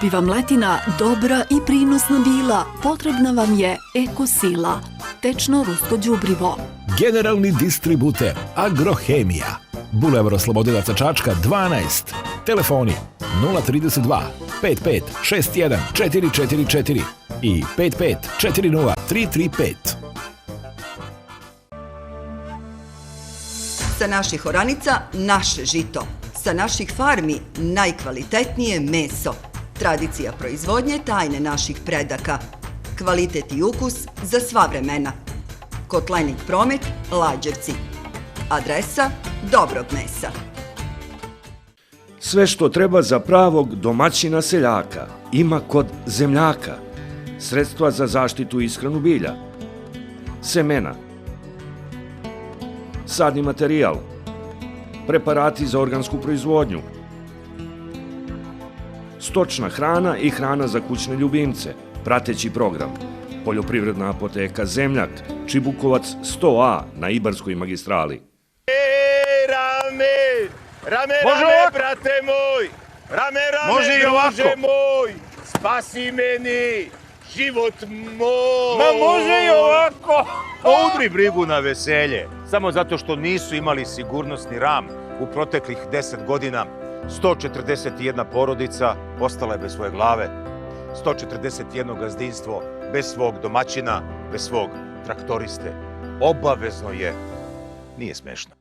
bi vam letina dobra i prinosna bila, potrebna vam je Ekosila, tečno rusko đubrivo. Generalni distributer Agrohemija. Bulevar Oslobodilaca Čačka 12. Telefoni 032 55 61 444 i 55 40 335. Sa naših oranica naše žito, sa naših farmi najkvalitetnije meso. Tradicija proizvodnje tajne naših predaka. Kvalitet i ukus za sva vremena. Kotlenik Promet, Lađevci. Adresa dobrog mesa. Sve što treba za pravog domaćina seljaka ima kod Zemljaka. Sredstva za zaštitu i ishranu bilja, semena, sadni materijal, preparati za organsku proizvodnju, stočna hrana i hrana za kućne ljubimce, prateći program, poljoprivredna apoteka Zemljak, Čibukovac 100A na Ibarskoj magistrali. Rame, brate moj! Rame, druže moj! Spasi meni život moj! Ma može i ovako! Udri brigu na veselje. Samo zato što nisu imali sigurnosni ram u proteklih 10 godina, 141 porodica ostala je bez svoje glave, 141 gazdinstvo bez svog domaćina, bez svog traktoriste. Obavezno je. Nije smešno.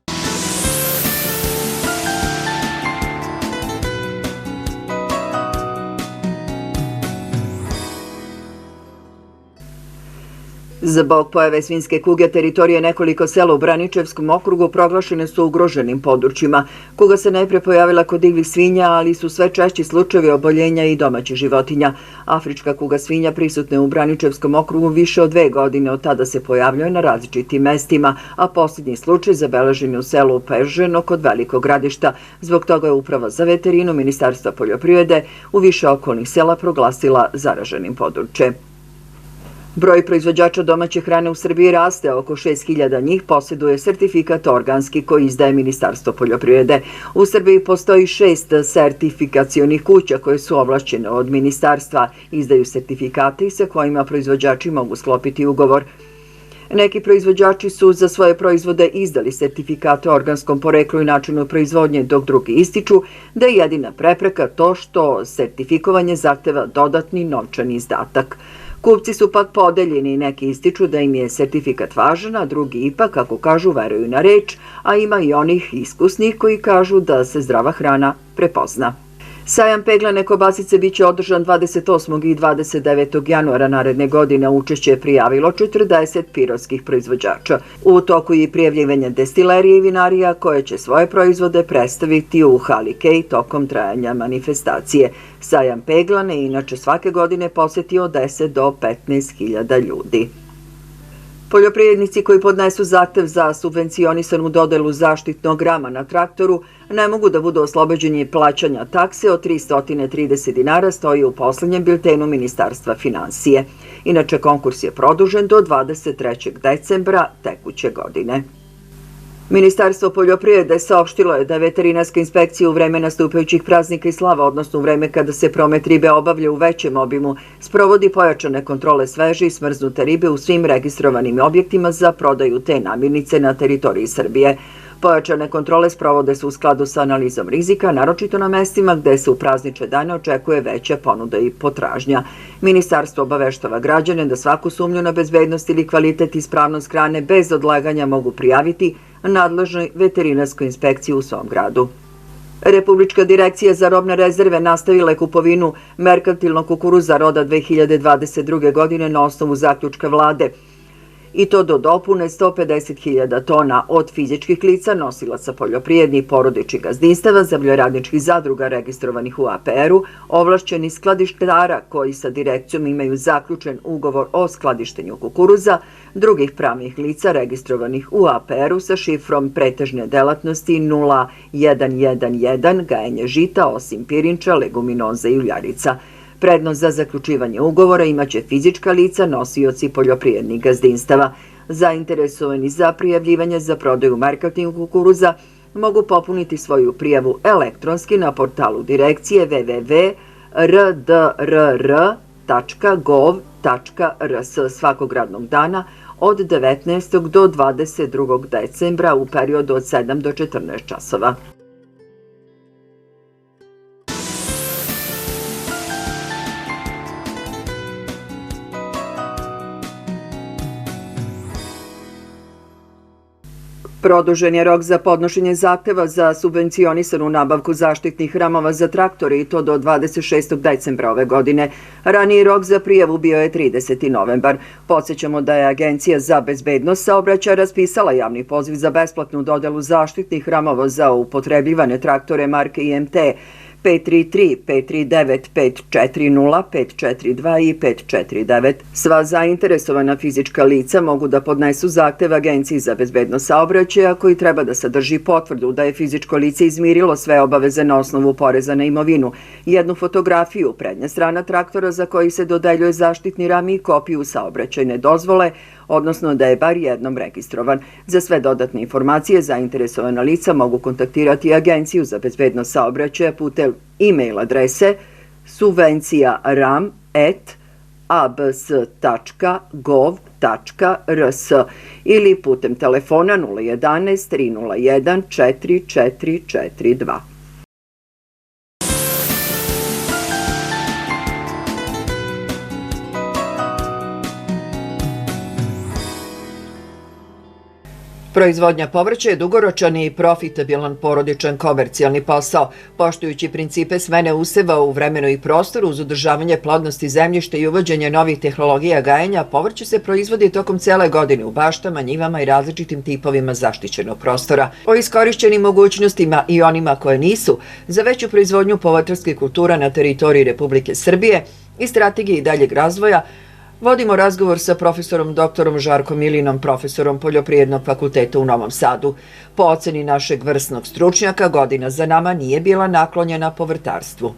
Zbog pojave svinjske kuge teritorije nekoliko sela u Braničevskom okrugu proglašene su ugroženim područjima. Kuga se najpre pojavila kod divljih svinja, ali su sve češći slučajevi oboljenja i domaćih životinja. Afrička kuga svinja prisutna je u Braničevskom okrugu više od 2 godine, od tada se pojavljuje na različitim mestima, a posljednji slučaj zabeležen je u selu Peženo kod Velikog Gradišta. Zbog toga je Uprava za veterinu Ministarstva poljoprivrede u više okolnih sela proglasila zaraženim područje. Broj proizvođača domaće hrane u Srbiji raste, oko 6.000 njih posjeduje sertifikat organski koji izdaje Ministarstvo poljoprivrede. U Srbiji postoji 6 sertifikacionih kuća koje su ovlašćene od ministarstva, izdaju sertifikate i sa kojima proizvođači mogu sklopiti ugovor. Neki proizvođači su za svoje proizvode izdali sertifikate o organskom poreklu i načinu proizvodnje, dok drugi ističu da je jedina prepreka to što sertifikovanje zahteva dodatni novčani izdatak. Kupci su pak podeljeni i neki ističu da im je sertifikat važan, a drugi ipak, kako kažu, veruju na reč, a ima i onih iskusnih koji kažu da se zdrava hrana prepozna. Sajam peglane kobasice biće održan 28. i 29. januara naredne godine. Učešće je prijavilo 40 pirotskih proizvođača. U toku je i prijavljivanje destilerije i vinarija koje će svoje proizvode predstaviti u hali Kej tokom trajanja manifestacije. Sajam peglane inače svake godine posjeti od 10 do 15.000 ljudi. Poljoprivrednici koji podnesu zahtev za subvencionisanu dodelu zaštitnog rama na traktoru ne mogu da budu oslobođeni plaćanja takse od 330 dinara, stoji u poslednjem biltenu Ministarstva finansije. Inače, konkurs je produžen do 23. decembra tekuće godine. Ministarstvo poljoprivrede saopštilo je da veterinarska inspekcija u vreme nastupajućih praznika i slava, odnosno u vreme kada se promet ribe obavlja u većem obimu, sprovodi pojačane kontrole sveže i smrznute ribe u svim registrovanim objektima za prodaju te namirnice na teritoriji Srbije. Pojačane kontrole sprovode se u skladu sa analizom rizika, naročito na mestima gde se u praznične dane očekuje veća ponuda i potražnja. Ministarstvo obaveštava građane da svaku sumnju na bezbednost ili kvalitet i ispravnost hrane bez odlaganja mogu prijaviti nadležnoj veterinarskoj inspekciji u svom gradu. Republička direkcija za robne rezerve nastavila je kupovinu merkantilnog kukuruza roda 2022. godine na osnovu zaključka vlade, i to do dopune 150.000 tona od fizičkih lica, nosilaca poljoprivrednih i porodičnih gazdinstava, zemljoradničkih zadruga registrovanih u APR-u, ovlašćenih skladištara koji sa direkcijom imaju zaključen ugovor o skladištenju kukuruza, drugih pravnih lica registrovanih u APR-u sa šifrom pretežne delatnosti 0111 gajenje žita, osim pirinča, leguminoza i uljarica. Prednost za zaključivanje ugovora imaće fizička lica, nosioci poljoprivrednih gazdinstava. Zainteresovani za prijavljivanje za prodaju merkantilnog kukuruza mogu popuniti svoju prijavu elektronski na portalu direkcije www.rdnr.gov.rs rdrr.gov.rs svakog radnog dana od 19. do 22. decembra u periodu od 7 do 14 časova. Produžen je rok za podnošenje zahteva za subvencionisanu nabavku zaštitnih ramova za traktore i to do 26. decembra ove godine. Raniji rok za prijavu bio je 30. novembar. Podsjećamo da je Agencija za bezbednost saobraćaja raspisala javni poziv za besplatnu dodelu zaštitnih ramova za upotrebljivane traktore marke IMT 533, 539, 540, 542 i 549. Sva zainteresovana fizička lica mogu da podnesu zahtev Agenciji za bezbednost saobraćaja koji treba da sadrži potvrdu da je fizičko lice izmirilo sve obaveze na osnovu poreza na imovinu, jednu fotografiju prednja strana traktora za koji se dodeljuje zaštitni ram i kopiju saobraćajne dozvole, odnosno da je bar jednom registrovan. Za sve dodatne informacije zainteresovana lica mogu kontaktirati Agenciju za bezbednost saobraćaja putem e-mail adrese subvencija.ram@abs.gov.rs ili putem telefona 011 301 4442. Proizvodnja povrća je dugoročan i profitabilan porodičan komercijalni posao. Poštujući principe smene useva u vremenu i prostoru uz održavanje plodnosti zemljišta i uvođenje novih tehnologija gajenja, povrće se proizvodi tokom cele godine u baštama, njivama i različitim tipovima zaštićenog prostora. O iskorišćenim mogućnostima i onima koje nisu za veću proizvodnju povrtarskih kultura na teritoriji Republike Srbije i strategiji daljeg razvoja vodimo razgovor sa profesorom doktorom Žarkom Ilinom, profesorom Poljoprivrednog fakulteta u Novom Sadu. Po oceni našeg vrsnog stručnjaka, godina za nama nije bila naklonjena povrtarstvu.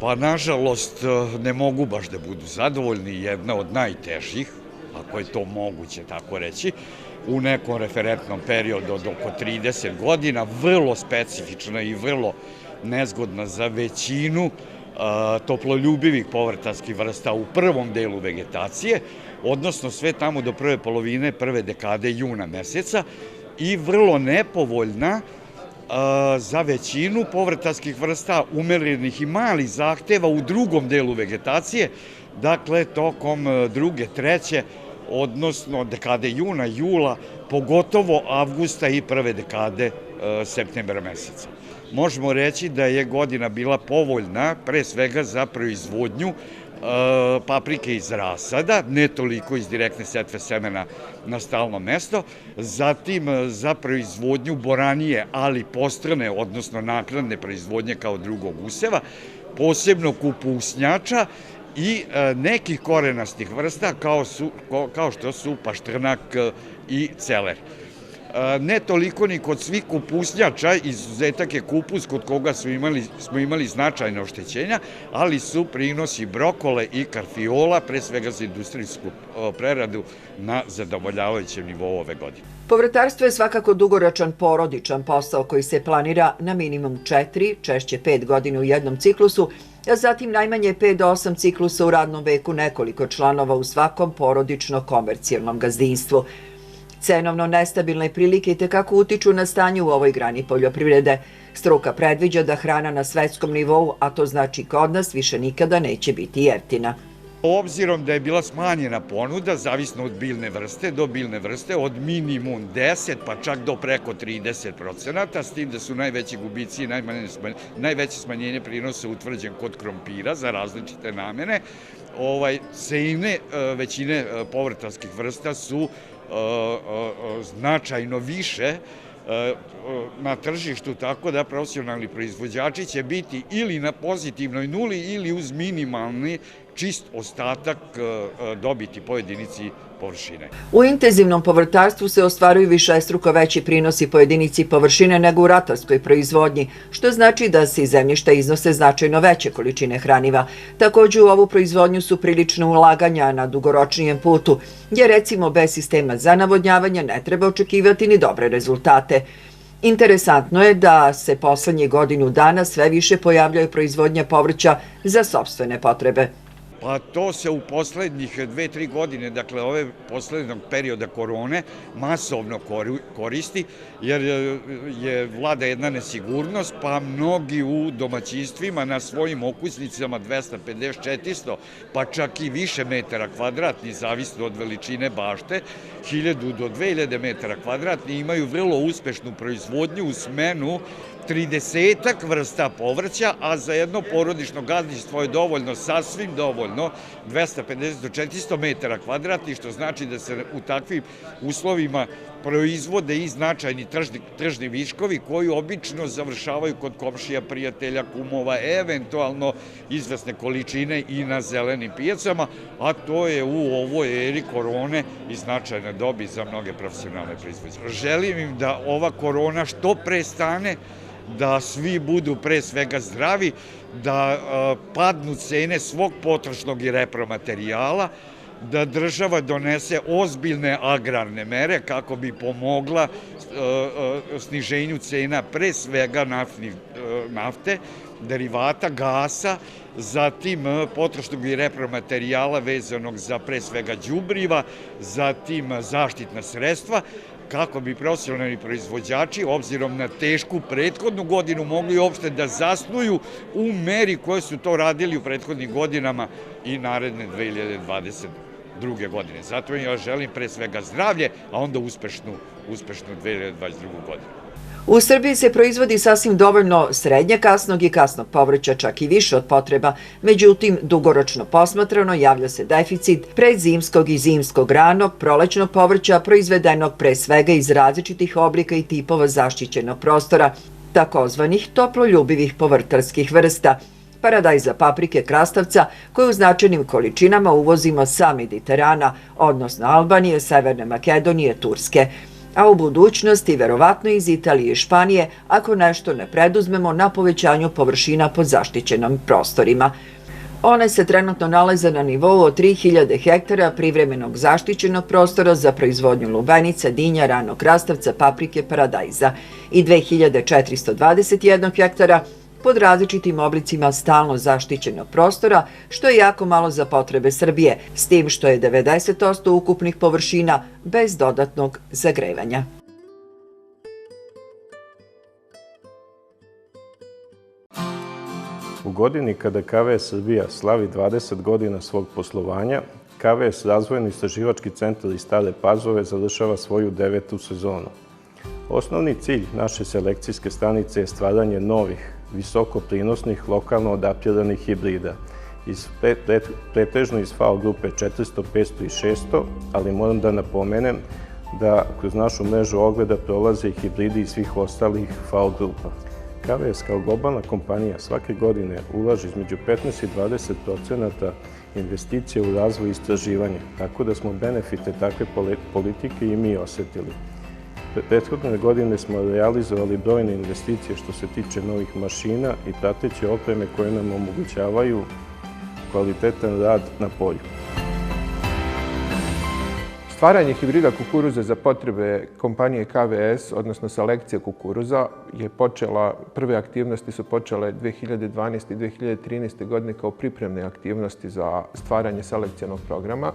Pa, nažalost, ne mogu baš da budu zadovoljni, jedna od najtežih, ako je to moguće tako reći, u nekom referentnom periodu od oko 30 godina, vrlo specifična i vrlo nezgodna za većinu toploljubivih povrtarskih vrsta u prvom delu vegetacije, odnosno sve tamo do prve polovine prve dekade juna meseca i vrlo nepovoljna za većinu povrtarskih vrsta umerenih i malih zahteva u drugom delu vegetacije, dakle tokom druge, treće, odnosno dekade juna, jula, pogotovo avgusta i prve dekade septembra meseca. Možemo reći da je godina bila povoljna, pre svega za proizvodnju paprike iz rasada, ne toliko iz direktne setve semena na stalno mesto, zatim za proizvodnju boranije, ali postrane, odnosno naknadne proizvodnje kao drugog useva, posebno kupusnjača i nekih korenastih vrsta kao što su paštrnak i celer. Ne toliko ni kod svih kupusnjača, izuzetak je kupus kod koga smo imali značajne oštećenja, ali su prinosi brokole i karfiola, pre svega za industrijsku preradu, na zadovoljavajućem nivou ove godine. Povrtarstvo je svakako dugoročan porodičan posao koji se planira na minimum 4, češće 5 godina u jednom ciklusu, a zatim najmanje 5 do 8 ciklusa u radnom veku nekoliko članova u svakom porodično-komercijalnom gazdinstvu. Cenovno nestabilne prilike itekako utiču na stanje u ovoj grani poljoprivrede. Struka predviđa da hrana na svetskom nivou, a to znači kod nas, više nikada neće biti jeftina. Obzirom da je bila smanjena ponuda, zavisno od biljne vrste do biljne vrste, od minimum 10 pa čak do preko 30%, s tim da su najveći gubici i najveće smanjenje prinosa utvrđen kod krompira za različite namene, cene većine povrtarskih vrsta su značajno više na tržištu, tako da profesionalni proizvođači će biti ili na pozitivnoj nuli ili uz minimalni čist ostatak dobiti po jedinici površine. U intenzivnom povrtarstvu se ostvaruju višestruko veći prinosi po jedinici površine nego u ratarskoj proizvodnji, što znači da se iz zemljišta iznose značajno veće količine hraniva. Također u ovu proizvodnju su prilično ulaganja na dugoročnijem putu, jer recimo bez sistema za navodnjavanje ne treba očekivati ni dobre rezultate. Interesantno je da se poslednje godinu dana sve više pojavljuje proizvodnja povrća za sopstvene potrebe. Pa to se u poslednjih 2-3 godine, dakle ove poslednjeg perioda korone, masovno koristi, jer je vlada jedna nesigurnost, pa mnogi u domaćinstvima na svojim okusnicama 250-400, pa čak i više metara kvadratni, zavisno od veličine bašte, 1000 do 2000 metara kvadratni, imaju vrlo uspešnu proizvodnju u smenu 30-ak vrsta povrća, a za jedno porodično gazdinstvo je dovoljno, sasvim dovoljno, 250 do 400 metara kvadratnih, što znači da se u takvim uslovima proizvode i značajni tržni viškovi koji obično završavaju kod komšija, prijatelja, kumova, eventualno izvesne količine i na zelenim pijacama, a to je u ovoj eri korone i značajna dobi za mnoge profesionalne proizvođače. Želim im da ova korona što pre stane, da svi budu pre svega zdravi, da padnu cene svog potrošnog i repromaterijala, da država donese ozbiljne agrarne mere kako bi pomogla sniženju cena pre svega nafte, derivata, gasa, zatim potrošnog i repromaterijala vezanog za pre svega đubriva, zatim zaštitna sredstva, kako bi profesionalni proizvođači, obzirom na tešku prethodnu godinu, mogli uopšte da zasnuju u meri koje su to radili u prethodnim godinama i naredne 2022. godine. Zato ja želim pre svega zdravlje, a onda uspešnu 2022. godinu. U Srbiji se proizvodi sasvim dovoljno srednje kasnog i kasnog povrća, čak i više od potreba. Međutim, dugoročno posmatrano javlja se deficit predzimskog i zimskog ranog prolećnog povrća proizvedenog pre svega iz različitih oblika i tipova zaštićenog prostora, takozvanih toploljubivih povrtarskih vrsta. Paradajza, paprike, krastavca, koje u značajnim količinama uvozimo sa Mediterana, odnosno Albanije, Severne Makedonije, Turske, a u budućnosti verovatno iz Italije i Španije ako nešto ne preduzmemo na povećanju površina pod zaštićenim prostorima. One se trenutno nalaze na nivou od 3000 hektara privremenog zaštićenog prostora za proizvodnju lubenica, dinja, ranog krastavca, paprike, paradajza i 2421 hektara pod različitim oblicima stalno zaštićenog prostora, što je jako malo za potrebe Srbije, s tim što je 90% ukupnih površina bez dodatnog zagrevanja. U godini kada KVS Srbija slavi 20 godina svog poslovanja, KVS Razvojni istraživački centar iz Stare Pazove završava svoju 9. sezonu. Osnovni cilj naše selekcijske stanice je stvaranje novih, visoko prinosnih, lokalno adaptiranih hibrida, pretežno iz FAO grupe 400, 500 i 600, ali moram da napomenem da kroz našu mrežu ogleda prolaze i hibridi iz svih ostalih FAO grupa. KVS kao globalna kompanija svake godine ulaže između 15 i 20% investicije u razvoj i istraživanje, tako da smo benefite takve politike i mi osetili. Prethodne godine smo realizovali brojne investicije što se tiče novih mašina i prateće opreme koje nam omogućavaju kvalitetan rad na polju. Stvaranje hibrida kukuruza za potrebe kompanije KVS, odnosno selekcija kukuruza, je počela, prve aktivnosti su počele 2012. i 2013. godine kao pripremne aktivnosti za stvaranje selekcionog programa.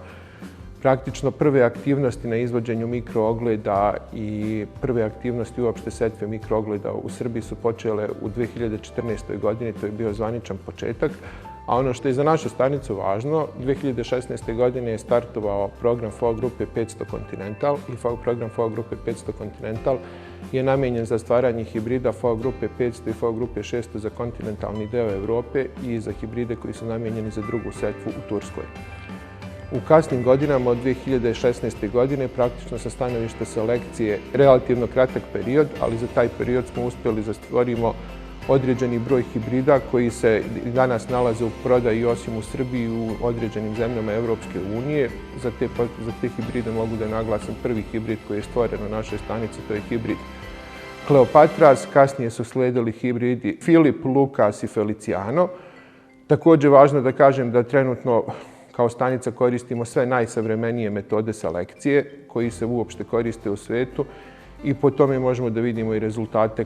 Praktično prve aktivnosti na izvođenju mikroogleda i prve aktivnosti uopšte setve mikroogleda u Srbiji su počele u 2014. godini, to je bio zvaničan početak. A ono što je za našu stanicu važno, 2016. godine je startovao program FAO grupe 500 Continental i program FAO grupe 500 Continental je namenjen za stvaranje hibrida FAO grupe 500 i FAO grupe 600 za kontinentalni deo Evrope i za hibride koji su namenjeni za drugu setvu u Turskoj. U kasnim godinama od 2016. godine, praktično sa stanovišta selekcije, relativno kratak period, ali za taj period smo uspjeli da stvorimo određeni broj hibrida koji se danas nalaze u prodaji osim u Srbiji i u određenim zemljama Evropske unije. Za te hibride mogu da naglasim prvi hibrid koji je stvoren na našoj stanici, to je hibrid Kleopatras, kasnije su sledili hibridi Filip, Lukas i Feliciano. Također važno da kažem da trenutno kao stanica koristimo sve najsavremenije metode selekcije koji se uopšte koriste u svetu i po tome možemo da vidimo i rezultate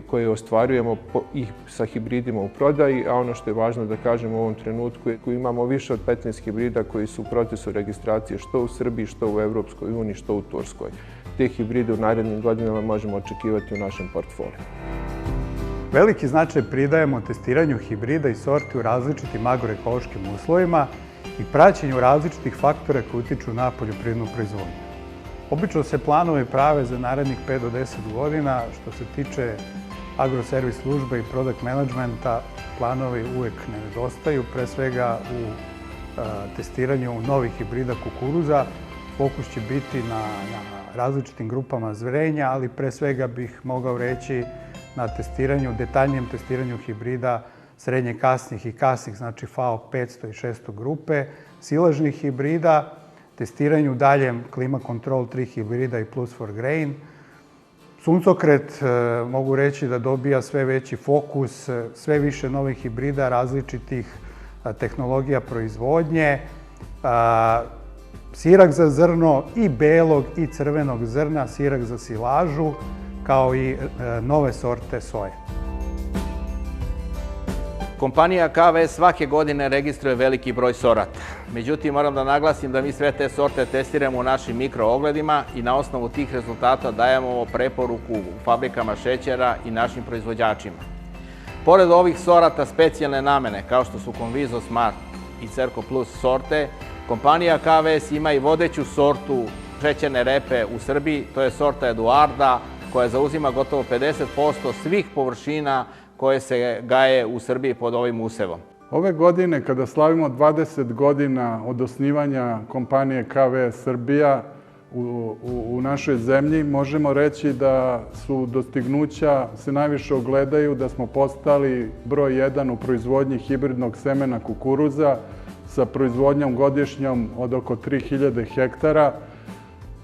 koje ostvarujemo i sa hibridima u prodaji, a ono što je važno da kažemo u ovom trenutku je imamo više od 15 hibrida koji su u procesu registracije što u Srbiji, što u Evropskoj uniji, što u Turskoj. Te hibride u narednim godinama možemo očekivati u našem portfoliju. Veliki značaj pridajemo testiranju hibrida i sorti u različitim agroekološkim uslovima i praćenju različitih faktora koji utiču na poljoprivrednu proizvodnju. Obično se planovi prave za narednih 5 do 10 godina. Što se tiče agroservis službe i product managementa, planovi uvek ne nedostaju, pre svega u testiranju novih hibrida kukuruza. Fokus će biti na različitim grupama zrenja, ali pre svega bih mogao reći na detaljnijem testiranju hibrida srednje kasnih i kasnih, znači FAO 500 i 600 grupe, silažnih hibrida, testiranju daljem klima control 3 hibrida i plus for grain. Suncokret mogu reći da dobija sve veći fokus, sve više novih hibrida, različitih tehnologija proizvodnje, sirak za zrno i belog i crvenog zrna, sirak za silažu, kao i nove sorte soje. Kompanija KVS svake godine registruje veliki broj sorata. Međutim, moram da naglasim da mi sve te sorte testiramo u našim mikroogledima i na osnovu tih rezultata dajemo preporuku fabrikama šećera i našim proizvođačima. Pored ovih sorata specijalne namene, kao što su Conviso Smart i Cerco Plus sorte, kompanija KVS ima i vodeću sortu šećerne repe u Srbiji, to je sorta Eduarda, koja zauzima gotovo 50% svih površina koje se gaje u Srbiji pod ovim usevom. Ove godine, kada slavimo 20 godina od osnivanja kompanije KVS Srbija u našoj zemlji, možemo reći da su dostignuća se najviše ogledaju da smo postali broj 1 u proizvodnji hibridnog semena kukuruza sa proizvodnjom godišnjom od oko 3000 hektara.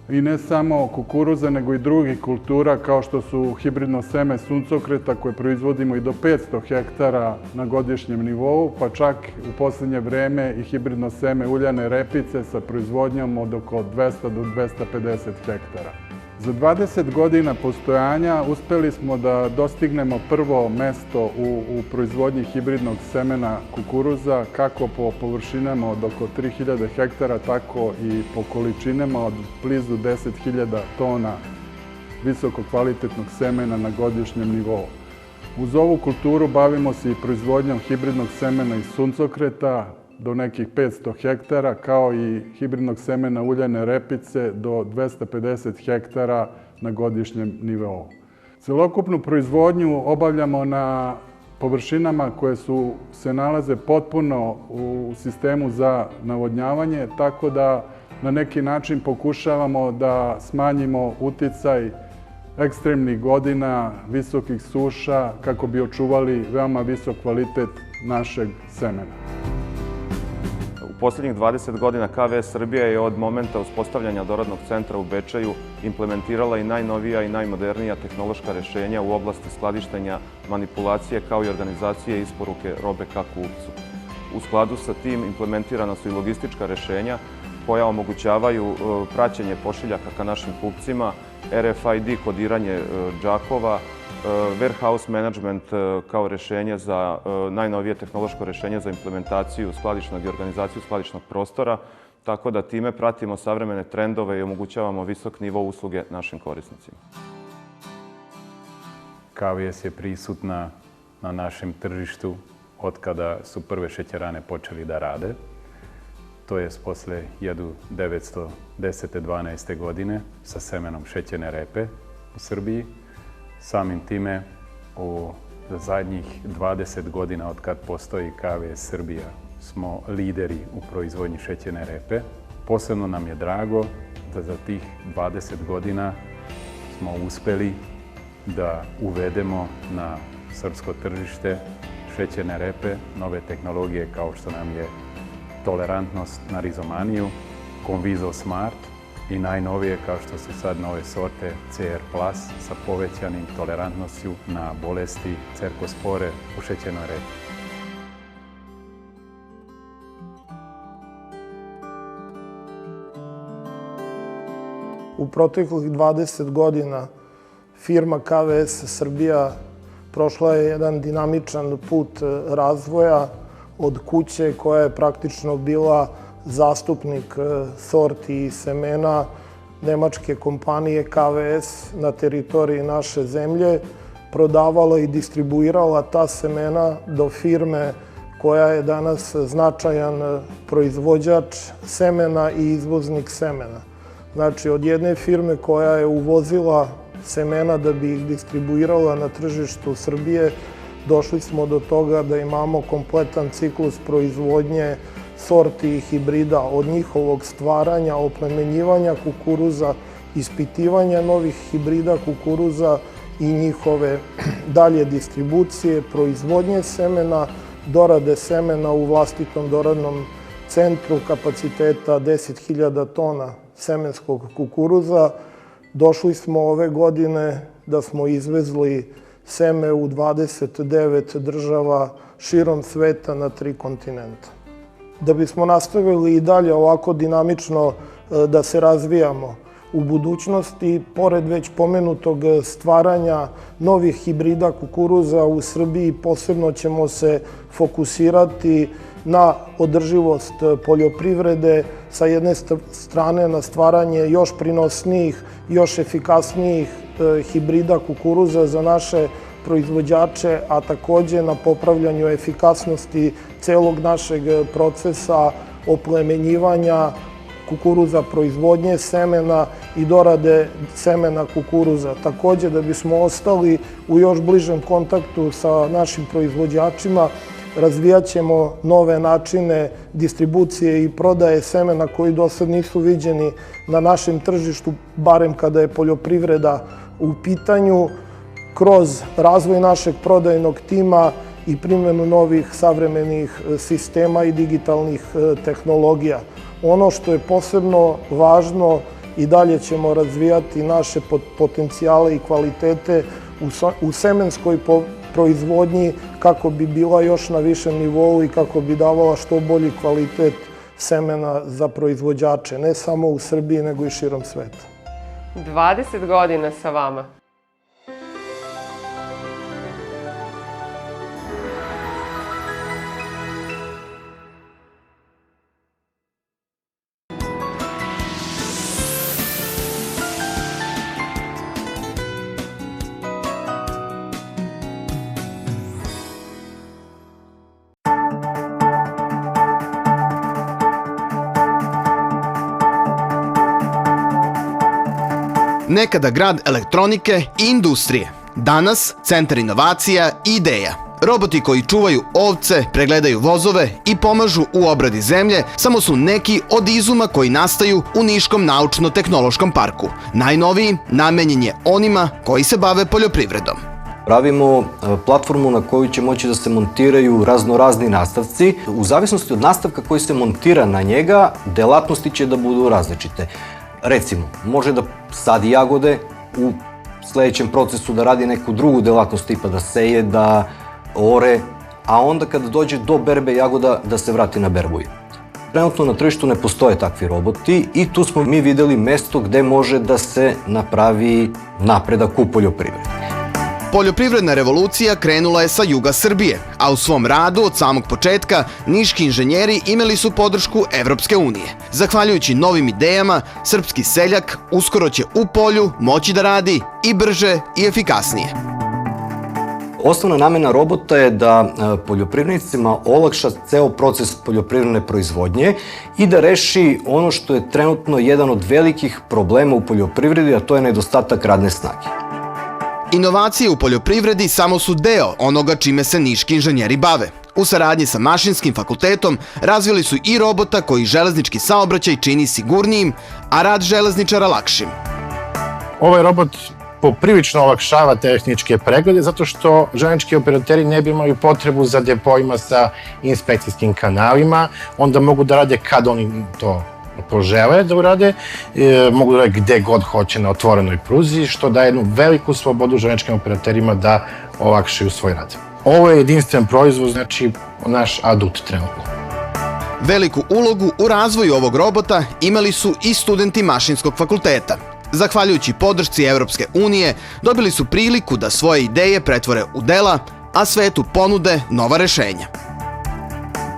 I ne samo kukuruza, nego i drugih kultura kao što su hibridno seme suncokreta koje proizvodimo i do 500 hektara na godišnjem nivou, pa čak u poslednje vreme i hibridno seme uljane repice sa proizvodnjom od oko 200 do 250 hektara. Za 20 godina postojanja uspeli smo da dostignemo prvo mesto u proizvodnji hibridnog semena kukuruza, kako po površinama od oko 3000 hektara, tako i po količinama od blizu 10.000 tona visoko kvalitetnog semena na godišnjem nivou. Uz ovu kulturu bavimo se i proizvodnjom hibridnog semena iz suncokreta do nekih 500 hektara, kao i hibridnog semena uljane repice do 250 hektara na godišnjem nivou. Celokupnu proizvodnju obavljamo na površinama koje se nalaze potpuno u sistemu za navodnjavanje, tako da na neki način pokušavamo da smanjimo uticaj ekstremnih godina, visokih suša, kako bi očuvali veoma visok kvalitet našeg semena. U poslednjih 20 godina KVS Srbija je od momenta uspostavljanja doradnog centra u Bečeju implementirala i najnovija i najmodernija tehnološka rešenja u oblasti skladištenja, manipulacije kao i organizacije isporuke robe ka kupcu. U skladu sa tim implementirana su i logistička rešenja koja omogućavaju praćenje pošiljaka ka našim kupcima, RFID kodiranje džakova, warehouse management kao rešenje za najnovije tehnološko rešenje za implementaciju skladišnog i organizaciju skladišnog prostora, tako da time pratimo savremene trendove i omogućavamo visok nivo usluge našim korisnicima. KVS je prisutna na našem tržištu od kada su prve šećerane počeli da rade. To je posle 1910-12. godine sa semenom šećerne repe u Srbiji. Samim time, u zadnjih 20 godina od kad postoji KVS Srbija, smo lideri u proizvodnji šećerne repe. Posebno nam je drago da za tih 20 godina smo uspeli da uvedemo na srpsko tržište šećerne repe, nove tehnologije kao što nam je tolerantnost na rizomaniju, Conviso Smart i najnovije kao što su sad nove sorte CR Plus sa povećanim tolerantnošću na bolesti cerkospore u šećernoj repi. U proteklih 20 godina firma KVS Srbija prošla je jedan dinamičan put razvoja od kuće koja je praktično bila zastupnik sorti i semena nemačke kompanije KVS na teritoriji naše zemlje, prodavala i distribuirala ta semena do firme koja je danas značajan proizvođač semena i izvoznik semena. Znači, od jedne firme koja je uvozila semena da bi ih distribuirala na tržištu Srbije, došli smo do toga da imamo kompletan ciklus proizvodnje sorti i hibrida, od njihovog stvaranja, oplemenjivanja kukuruza, ispitivanja novih hibrida kukuruza i njihove dalje distribucije, proizvodnje semena, dorade semena u vlastitom doradnom centru kapaciteta 10.000 tona semenskog kukuruza. Došli smo ove godine da smo izvezli seme u 29 država širom sveta na 3 kontinenta. Da bismo nastavili i dalje ovako dinamično da se razvijamo u budućnosti, pored već pomenutog stvaranja novih hibrida kukuruza u Srbiji, posebno ćemo se fokusirati na održivost poljoprivrede, sa jedne strane na stvaranje još prinosnijih, još efikasnijih hibrida kukuruza za naše proizvođače, a takođe na popravljanju efikasnosti celog našeg procesa oplemenjivanja kukuruza, proizvodnje semena i dorade semena kukuruza. Takođe, da bismo ostali u još bližem kontaktu sa našim proizvođačima, razvijat ćemo nove načine distribucije i prodaje semena koji do sad nisu viđeni na našem tržištu, barem kada je poljoprivreda u pitanju, kroz razvoj našeg prodajnog tima i primjenu novih savremenih sistema i digitalnih tehnologija. Ono što je posebno važno, i dalje ćemo razvijati naše potencijale i kvalitete u semenskoj proizvodnji kako bi bila još na višem nivou i kako bi davala što bolji kvalitet semena za proizvođače, ne samo u Srbiji nego i širom sveta. 20 godina sa vama. Nekada grad elektronike i industrije. Danas centar inovacija i ideja. Roboti koji čuvaju ovce, pregledaju vozove i pomažu u obradi zemlje samo su neki od izuma koji nastaju u Niškom naučno-tehnološkom parku. Najnoviji namenjen je onima koji se bave poljoprivredom. Pravimo platformu na koju će moći da se montiraju raznorazni nastavci. U zavisnosti od nastavka koji se montira na njega, delatnosti će da budu različite. Recimo, može da sadi jagode, u sledećem procesu da radi neku drugu delatnost, tipa da seje, da ore, a onda kada dođe do berbe jagoda da se vrati na berbu. Trenutno na tržištu ne postoje takvi roboti i tu smo mi videli mesto gde može da se napravi napredak u poljoprivredi. Poljoprivredna revolucija krenula je sa juga Srbije, a u svom radu od samog početka niški inženjeri imali su podršku Evropske unije. Zahvaljujući novim idejama, srpski seljak uskoro će u polju moći da radi i brže i efikasnije. Osnovna namena robota je da poljoprivrednicima olakša ceo proces poljoprivredne proizvodnje i da reši ono što je trenutno jedan od velikih problema u poljoprivredi, a to je nedostatak radne snage. Inovacije u poljoprivredi samo su deo onoga čime se niški inženjeri bave. U saradnji sa Mašinskim fakultetom razvili su i robota koji železnički saobraćaj čini sigurnijim, a rad železničara lakšim. Ovaj robot poprilično olakšava tehničke preglede zato što železnički operateri ne bi imali potrebu za depoima sa inspekcijskim kanalima, onda mogu da rade kad oni to požele da urade, mogu da rade gde god hoće na otvorenoj pruzi, što daje jednu veliku slobodu železničkim operaterima da olakšaju svoj rad. Ovo je jedinstven proizvod, znači naš adut trenutno. Veliku ulogu u razvoju ovog robota imali su i studenti Mašinskog fakulteta. Zahvaljujući podršci Evropske unije, dobili su priliku da svoje ideje pretvore u dela, a svetu ponude nova rešenja.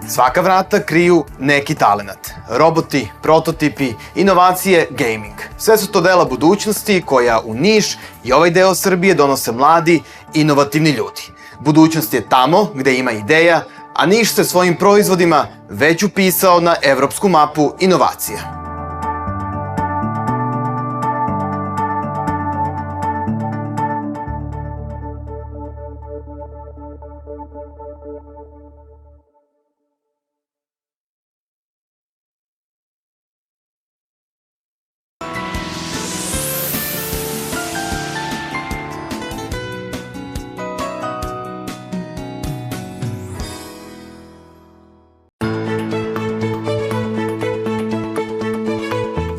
Svaka vrata kriju neki talenat. Roboti, prototipi, inovacije, gaming. Sve su to dela budućnosti koja u Niš i ovaj deo Srbije donose mladi, inovativni ljudi. Budućnost je tamo gde ima ideja, a Niš se svojim proizvodima već upisao na evropsku mapu inovacija.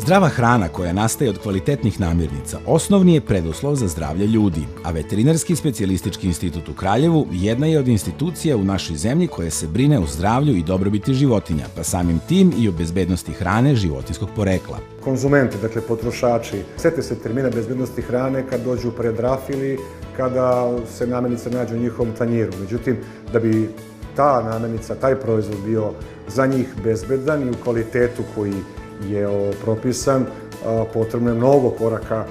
Zdrava hrana koja nastaje od kvalitetnih namirnica osnovni je preduslov za zdravlje ljudi, a Veterinarski specijalistički institut u Kraljevu jedna je od institucija u našoj zemlji koja se brine o zdravlju i dobrobiti životinja, pa samim tim i o bezbednosti hrane životinskog porekla. Konzumenti, dakle potrošači, sete se termina bezbednosti hrane kad dođu pred raf ili kada se namirnica nađe u njihovom tanjiru. Međutim, da bi ta namirnica, taj proizvod bio za njih bezbedan i u kvalitetu koji je propisan, potrebno je mnogo koraka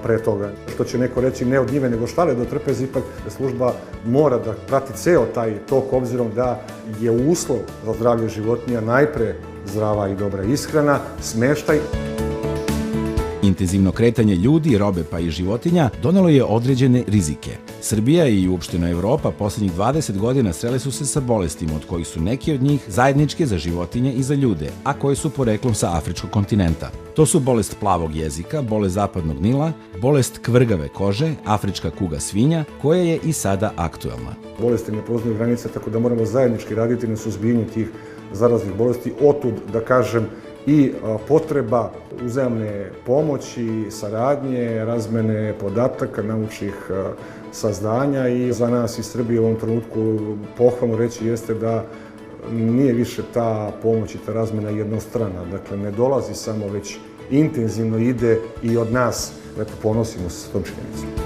pre toga. Što će neko reći ne od njive nego štale do trpeze, ipak služba mora da prati ceo taj tok obzirom da je uslov za zdravlje životinja najpre zdrava i dobra ishrana, smeštaj. Intenzivno kretanje ljudi, robe pa i životinja donelo je određene rizike. Srbija i uopšteno Evropa poslednjih 20 godina srele su se sa bolestima, od kojih su neki od njih zajedničke za životinje i za ljude, a koje su poreklom sa afričkog kontinenta. To su bolest plavog jezika, bolest zapadnog Nila, bolest kvrgave kože, afrička kuga svinja, koja je i sada aktuelna. Bolesti ne poznaju granice, tako da moramo zajednički raditi na suzbijanju tih zaraznih bolesti. Otud, da kažem, i potreba uzajamne pomoći, saradnje, razmene podataka, naučnih saznanja i za nas iz Srbije u ovom trenutku pohvalno reći jeste da nije više ta pomoć i ta razmena jednostrana. Dakle, ne dolazi samo, već intenzivno ide i od nas. Eto, ponosimo se s tom činjenicom.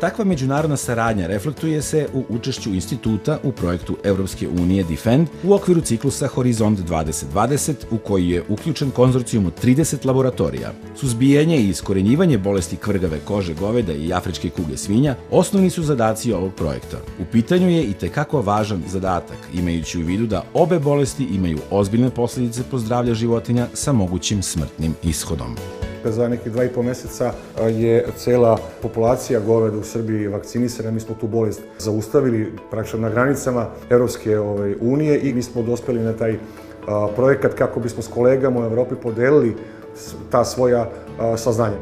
Takva međunarodna saradnja reflektuje se u učešću instituta u projektu Evropske unije Defend u okviru ciklusa Horizont 2020 u koji je uključen konzorcijum od 30 laboratorija. Suzbijanje i iskorenjivanje bolesti kvrgave kože goveda i afričke kuge svinja osnovni su zadaci ovog projekta. U pitanju je i tekako važan zadatak, imajući u vidu da obe bolesti imaju ozbiljne posljedice po zdravlje životinja sa mogućim smrtnim ishodom. Za nekih 2,5 meseca je cela populacija goveda u Srbiji vakcinisana. Mi smo tu bolest zaustavili praktično na granicama Evropske unije i mi smo dospeli na taj projekat kako bismo s kolegama u Evropi podelili ta svoja saznanja.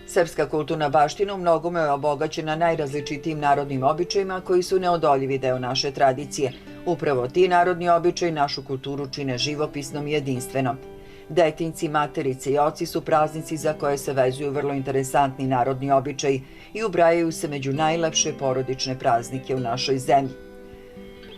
Srpska kulturna baština u mnogome je obogaćena najrazličitijim narodnim običajima koji su neodoljivi deo naše tradicije. Upravo ti narodni običaji našu kulturu čine živopisnom i jedinstvenom. Detinci, materice i oci su praznici za koje se vezuju vrlo interesantni narodni običaji i ubrajaju se među najlepše porodične praznike u našoj zemlji.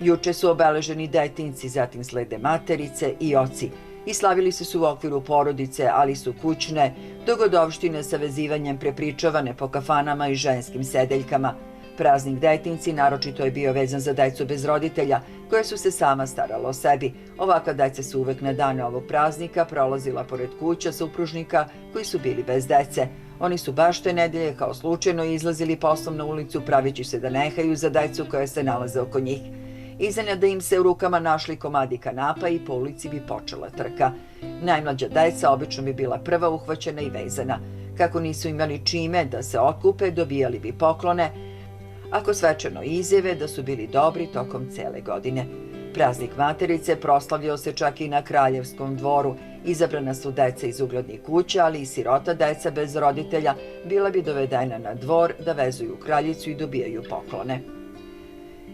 Juče su obeleženi detinci, zatim slede materice i oci. I slavili se u okviru porodice, ali su kućne, dogodovštine sa vezivanjem prepričavane po kafanama i ženskim sedeljkama. Praznik detinci naročito je bio vezan za decu bez roditelja, koje su se sama starala o sebi. Ovakva deca su uvek na dane ovog praznika prolazila pored kuća supružnika koji su bili bez dece. Oni su baš te nedelje kao slučajno izlazili poslom na ulicu praveći se da nehaju za decu koja se nalaze oko njih. Iznenada im se u rukama našli komadi kanapa i po ulici bi počela trka. Najmlađa deca obično bi bila prva uhvaćena i vezana. Kako nisu imali čime da se otkupe, dobijali bi poklone, ako svečano izjave da su bili dobri tokom cele godine. Praznik materice proslavljao se čak i na Kraljevskom dvoru. Izabrana su deca iz uglednih kuća, ali i sirota deca bez roditelja bila bi dovedena na dvor da vezuju kraljicu i dobijaju poklone.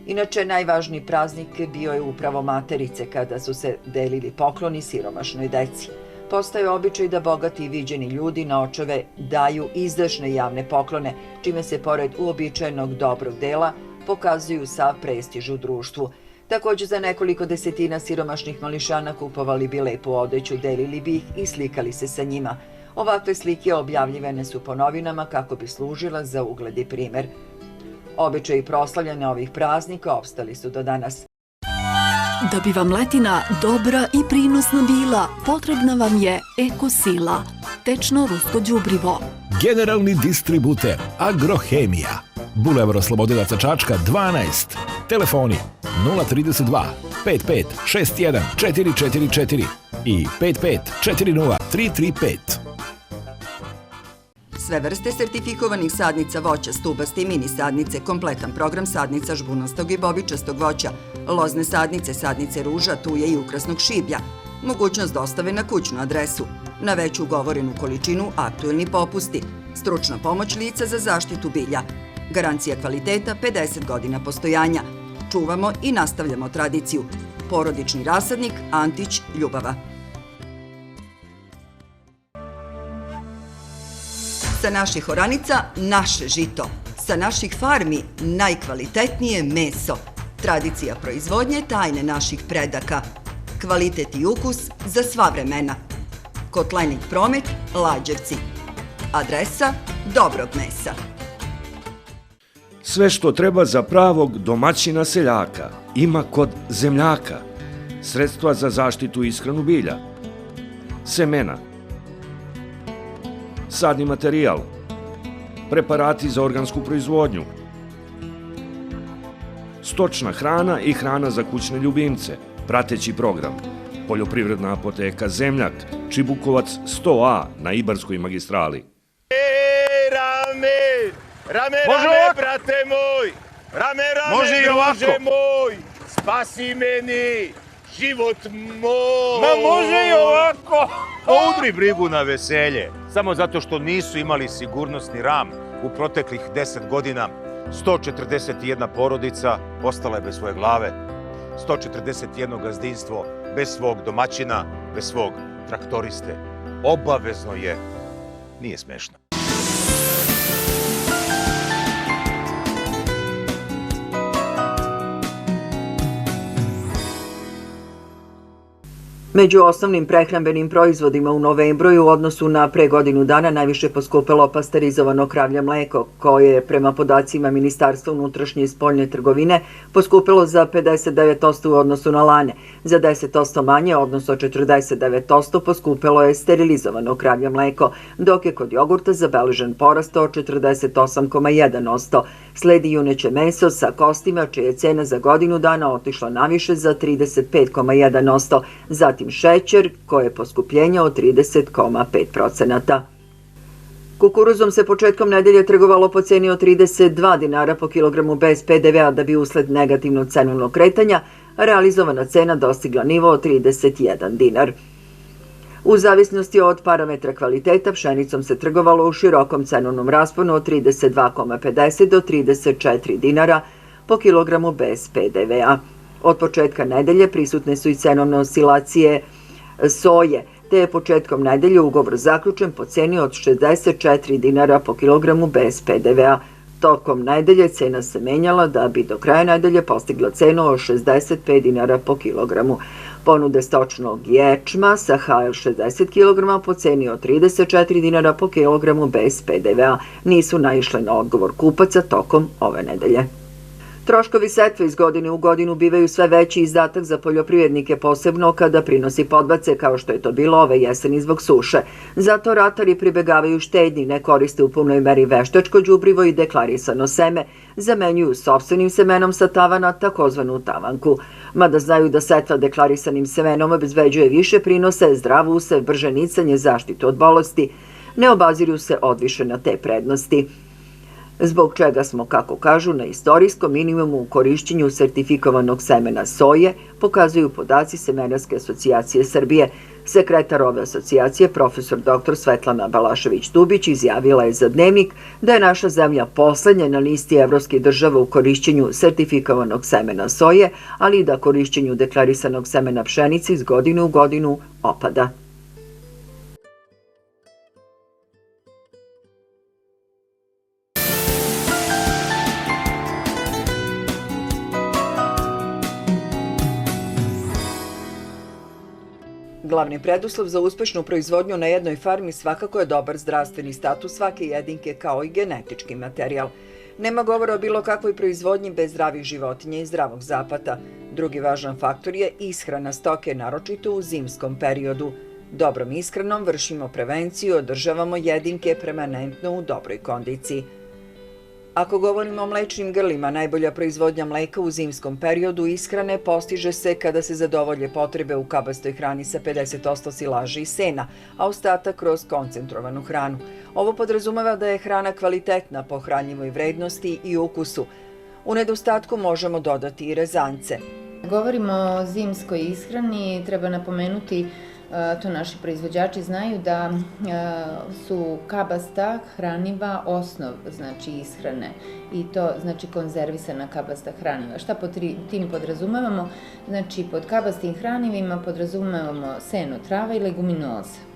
Inače, najvažniji praznik bio je upravo Materice, kada su se delili pokloni siromašnoj deci. Postaje običaj da bogati i viđeni ljudi na očeve daju izdašne javne poklone, čime se pored uobičajenog dobrog dela pokazuju sav prestiž u društvu. Takođe, za nekoliko desetina siromašnih mališana kupovali bi lepu odeću, delili bi ih i slikali se sa njima. Ovakve slike objavljivane su po novinama kako bi služila za ugled i primer. Običaji proslavljanja ovih praznika opstali su do danas. Da bi vam letina dobra i prinosna bila, potrebna vam je Ekosila, tečno rusko đubrivo. Generalni distributer Agrohemija. Bulevar Oslobodilaca Čačka 12. Telefoni 032 55 61 444 i 55 40 335. Sve vrste sertifikovanih sadnica voća, stubaste i mini sadnice, kompletan program sadnica žbunastog i bobičastog voća, lozne sadnice, sadnice ruža, tuje i ukrasnog šiblja, mogućnost dostave na kućnu adresu, na veću ugovorenu količinu aktuelni popusti, stručna pomoć lica za zaštitu bilja, garancija kvaliteta 50 godina postojanja. Čuvamo i nastavljamo tradiciju. Porodični rasadnik Antić Ljubava. Sa naših oranica naše žito. Sa naših farmi najkvalitetnije meso. Tradicija proizvodnje tajne naših predaka. Kvalitet i ukus za sva vremena. Kotlenik Promet, Lađevci. Adresa dobrog mesa. Sve što treba za pravog domaćina seljaka ima kod Zemljaka. Sredstva za zaštitu i ishranu bilja, semena, sadni materijal, preparati za organsku proizvodnju, stočna hrana i hrana za kućne ljubimce, prateći program, poljoprivredna apoteka Zemljak, Čibukovac 100A na Ibarskoj magistrali. Rame, Može rame, ovako? brate moj! Rame, rame, Može i druže ovako? moj! Spasi meni život moj! Ma može i ovako! Udri brigu na veselje. Samo zato što nisu imali sigurnosni ram u proteklih 10 godina, 141 porodica ostala je bez svoje glave, 141 gazdinstvo bez svog domaćina, bez svog traktoriste. Obavezno je. Nije smešno. Među osnovnim prehrambenim proizvodima u novembru je u odnosu na pre godinu dana najviše poskupelo pasterizovano kravlje mleko, koje je prema podacima Ministarstva unutrašnje i spoljne trgovine poskupilo za 59% u odnosu na lane. Za 10% manje, odnosno 49%, poskupelo je sterilizovano kravlje mleko, dok je kod jogurta zabeležen porast od 48,1%. Sledi juneće meso sa kostima, čija je cena za godinu dana otišla naviše za 35,1%, zatim šećer, koje je poskupljenje od 30,5%. Kukuruzom se početkom nedelje trgovalo po ceni od 32 dinara po kilogramu bez PDV-a, da bi usled negativnog cenovnog kretanja realizovana cena dostigla nivo od 31 dinar. U zavisnosti od parametra kvaliteta, pšenicom se trgovalo u širokom cenovnom rasponu od 32,50 do 34 dinara po kilogramu bez PDV-a. Od početka nedelje prisutne su i cenovne oscilacije soje, te je početkom nedelje ugovor zaključen po ceni od 64 dinara po kilogramu bez PDV-a. Tokom nedelje cena se menjala da bi do kraja nedelje postigla cenu od 65 dinara po kilogramu. Ponude stočnog ječma sa HL 60 kg po ceni od 34 dinara po kilogramu bez PDV-a nisu naišle na odgovor kupaca tokom ove nedelje. Troškovi setve iz godine u godinu bivaju sve veći izdatak za poljoprivrednike, posebno kada prinosi podbace, kao što je to bilo ove jeseni zbog suše. Zato ratari pribegavaju štednji, ne koriste u punoj meri veštačko đubrivo i deklarisano seme, zamenjuju sopstvenim semenom sa tavana, takozvanu tavanku. Mada znaju da setva deklarisanim semenom obezbeđuje više prinose, zdrav usev, brže nicanje, zaštitu od bolesti, ne obaziru se odviše na te prednosti. Zbog čega smo, kako kažu, na istorijskom minimumu u korišćenju sertifikovanog semena soje, pokazuju podaci Semenarske asocijacije Srbije. Sekretar ove asocijacije, profesor dr. Svetlana Balašević-Dubić, izjavila je za Dnevnik da je naša zemlja poslednja na listi evropskih država u korišćenju sertifikovanog semena soje, ali i da korišćenju deklarisanog semena pšenice iz godine u godinu opada. Glavni preduslov za uspešnu proizvodnju na jednoj farmi svakako je dobar zdravstveni status svake jedinke kao i genetički materijal. Nema govora o bilo kakvoj proizvodnji bez zdravih životinja i zdravog zapata. Drugi važan faktor je ishrana stoke, naročito u zimskom periodu. Dobrom ishranom vršimo prevenciju i održavamo jedinke permanentno u dobroj kondiciji. Ako govorimo o mlečnim grlima, najbolja proizvodnja mleka u zimskom periodu ishrane postiže se kada se zadovolje potrebe u kabastoj hrani sa 50% silaže i sena, a ostatak kroz koncentrovanu hranu. Ovo podrazumeva da je hrana kvalitetna po hranjivoj vrednosti i ukusu. U nedostatku možemo dodati i rezance. Govorimo o zimskoj ishrani, treba napomenuti, to naši proizvođači znaju, da su kabasta hraniva osnov, znači ishrane, i to znači konzervisana kabasta hraniva. Šta pod tim podrazumevamo? Znači pod kabastim hranivima podrazumevamo seno, trava i leguminoze.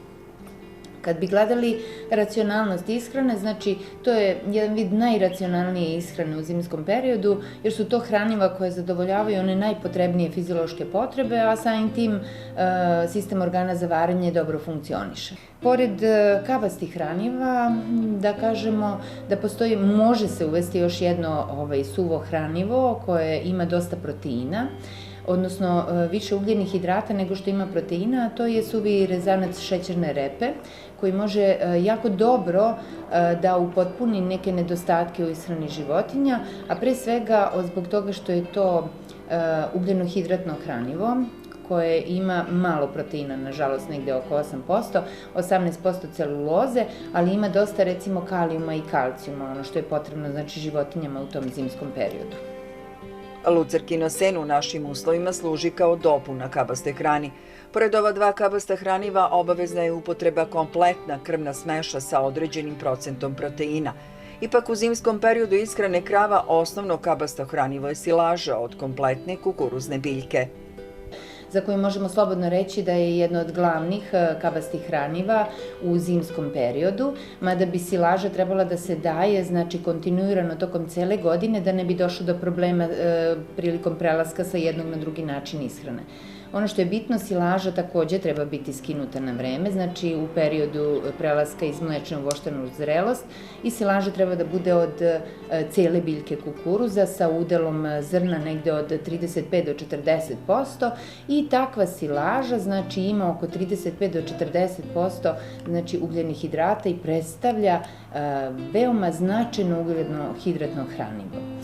Kad bi gledali racionalnost ishrane, znači to je jedan vid najracionalnije ishrane u zimskom periodu, jer su to hraniva koje zadovoljavaju one najpotrebnije fiziološke potrebe, a samim tim sistem organa za varenje dobro funkcioniše. Pored kabastih hraniva, da kažemo da postoji, može se uvesti još jedno suvo hranivo koje ima dosta proteina, odnosno više ugljenih hidrata nego što ima proteina, a to je suvi rezanac šećerne repe, koji može jako dobro da upotpuni neke nedostatke u ishrani životinja, a pre svega zbog toga što je to ugljenohidratno hranivo, koje ima malo proteina, nažalost negde oko 8%, 18% celuloze, ali ima dosta recimo kalijuma i kalcijuma, ono što je potrebno znači životinjama u tom zimskom periodu. Lucerkino seno u našim uslovima služi kao dopuna kabastoj hrani. Pored ova dva kabasta hraniva obavezna je upotreba kompletna krvna smeša sa određenim procentom proteina. Ipak u zimskom periodu ishrane krava osnovno kabasto hranivo je silaža od kompletne kukuruzne biljke, za koju možemo slobodno reći da je jedno od glavnih kabastih hraniva u zimskom periodu, mada bi silaža trebala da se daje znači kontinuirano tokom cele godine, da ne bi došlo do problema prilikom prelaska sa jednog na drugi način ishrane. Ono što je bitno, silaža takođe treba biti skinuta na vreme, znači u periodu prelaska iz mlečne u voštanu zrelost, i silaža treba da bude od cele biljke kukuruza sa udelom zrna negde od 35 do 40%, i takva silaža znači ima oko 35 do 40% znači ugljenih hidrata i predstavlja veoma značajno ugljenohidratno hranivo.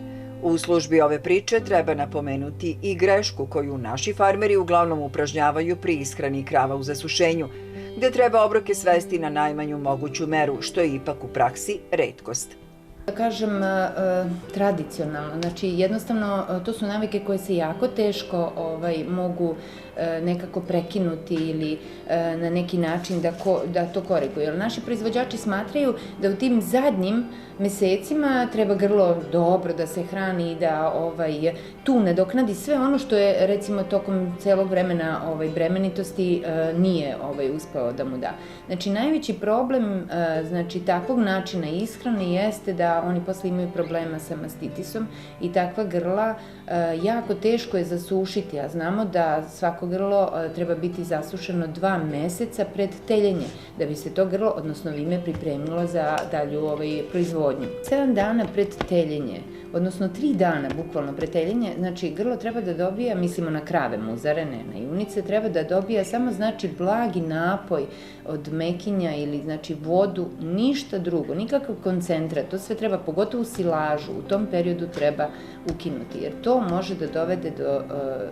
U službi ove priče treba napomenuti i grešku koju naši farmeri uglavnom upražnjavaju pri ishrani krava u zasušenju, gde treba obroke svesti na najmanju moguću meru, što je ipak u praksi retkost. Da kažem, tradicionalno, znači jednostavno to su navike koje se jako teško mogu nekako prekinuti ili na neki način da to koriguju. Jer naši proizvođači smatraju da u tim zadnjim mesecima treba grlo dobro da se hrani i da tu nadoknadi sve ono što je recimo tokom celog vremena bremenitosti nije uspeo da mu da. Znači najveći problem takvog načina ishrane jeste da oni posle imaju problema sa mastitisom i takva grla jako teško je zasušiti, a znamo da svako grlo treba biti zasušeno 2 meseca pred teljenje, da bi se to grlo, odnosno vime, pripremilo za dalju proizvodnju. 7 dana pred teljenje, odnosno 3 dana bukvalno pred teljenje, znači grlo treba da dobija, mislimo na krave muzarene, na junice, treba da dobija samo znači blagi napoj od mekinja ili znači vodu, ništa drugo, nikakav koncentrat, to sve treba, pogotovo silažu, u tom periodu treba ukinuti, jer to može da dovede do,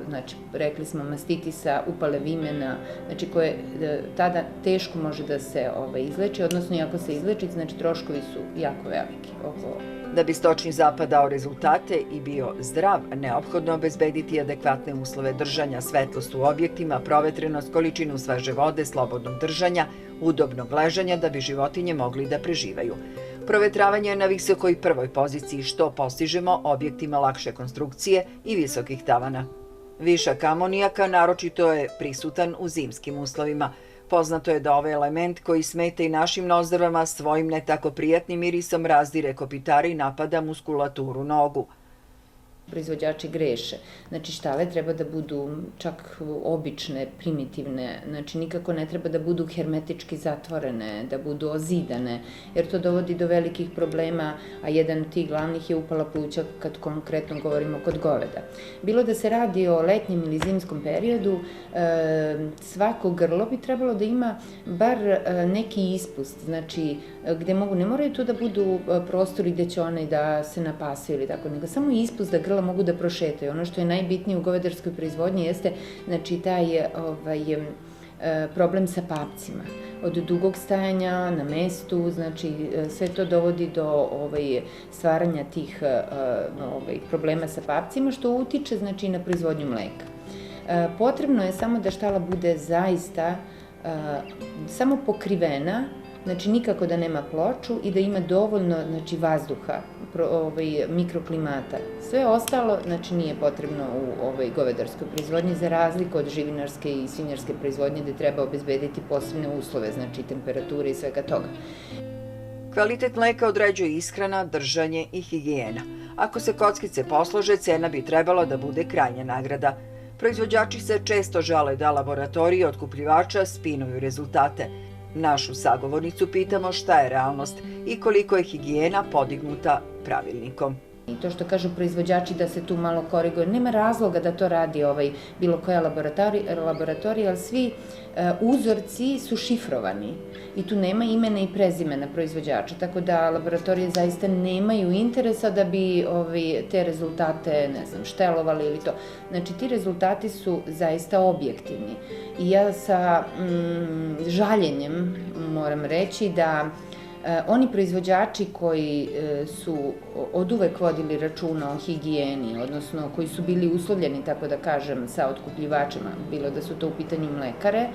znači, rekli smo, mastitisa, upale vimena, znači koje tada teško može da se izleči, odnosno i ako se izleči, znači troškovi su jako veliki oko Da bi stočni zapad dao rezultate i bio zdrav, neophodno obezbediti adekvatne uslove držanja, svetlost u objektima, provetrenost, količinu sveže vode, slobodnog držanja, udobnog ležanja da bi životinje mogli da preživaju. Provetravanje je na visokoj prvoj poziciji što postižemo objektima lakše konstrukcije i visokih tavana. Višak amonijaka naročito je prisutan u zimskim uslovima. Poznato je da ovaj element koji smeta i našim nozdrvama svojim ne tako prijatnim mirisom razdire kopitare i napada muskulaturu nogu. Proizvođači greše. Znači štale treba da budu čak obične, primitivne, znači nikako ne treba da budu hermetički zatvorene, da budu ozidane, jer to dovodi do velikih problema, a jedan od tih glavnih je upala pluća kad konkretno govorimo kod goveda. Bilo da se radi o letnjem ili zimskom periodu, svako grlo bi trebalo da ima bar neki ispust, znači gde mogu, ne moraju tu da budu prostori gde će one da se napasaju ili tako, nego samo ispust da grla mogu da prošetaju. Ono što je najbitnije u govedarskoj proizvodnji jeste, znači, taj problem sa papcima. Od dugog stajanja na mestu, znači, sve to dovodi do stvaranja tih problema sa papcima, što utiče, znači, na proizvodnju mleka. Potrebno je samo da štala bude zaista samo pokrivena, znači nikako da nema ploču i da ima dovoljno, znači, vazduha, mikroklimata. Sve ostalo, znači, nije potrebno u govedarskoj proizvodnji, za razliku od živinarske i svinjarske proizvodnje gde treba obezbediti posebne uslove, znači temperature i svega toga. Kvalitet mleka određuje ishrana, držanje i higijena. Ako se kockice poslože, cena bi trebalo da bude krajnja nagrada. Proizvođači se često žale da laboratorije otkupljivača spinuju rezultate. Našu sagovornicu pitamo šta je realnost i koliko je higijena podignuta pravilnikom. I to što kažu proizvođači da se tu malo koriguje, nema razloga da to radi bilo koja laboratorija, ali svi uzorci su šifrovani i tu nema imena i prezimena proizvođača, tako da laboratorije zaista nemaju interesa da bi te rezultate, ne znam, štelovali ili to. Znači, ti rezultati su zaista objektivni i ja sa žaljenjem moram reći da oni proizvođači koji su oduvek vodili računa o higijeni, odnosno koji su bili uslovljeni, tako da kažem, sa otkupljivačima, bilo da su to u pitanju mlekare,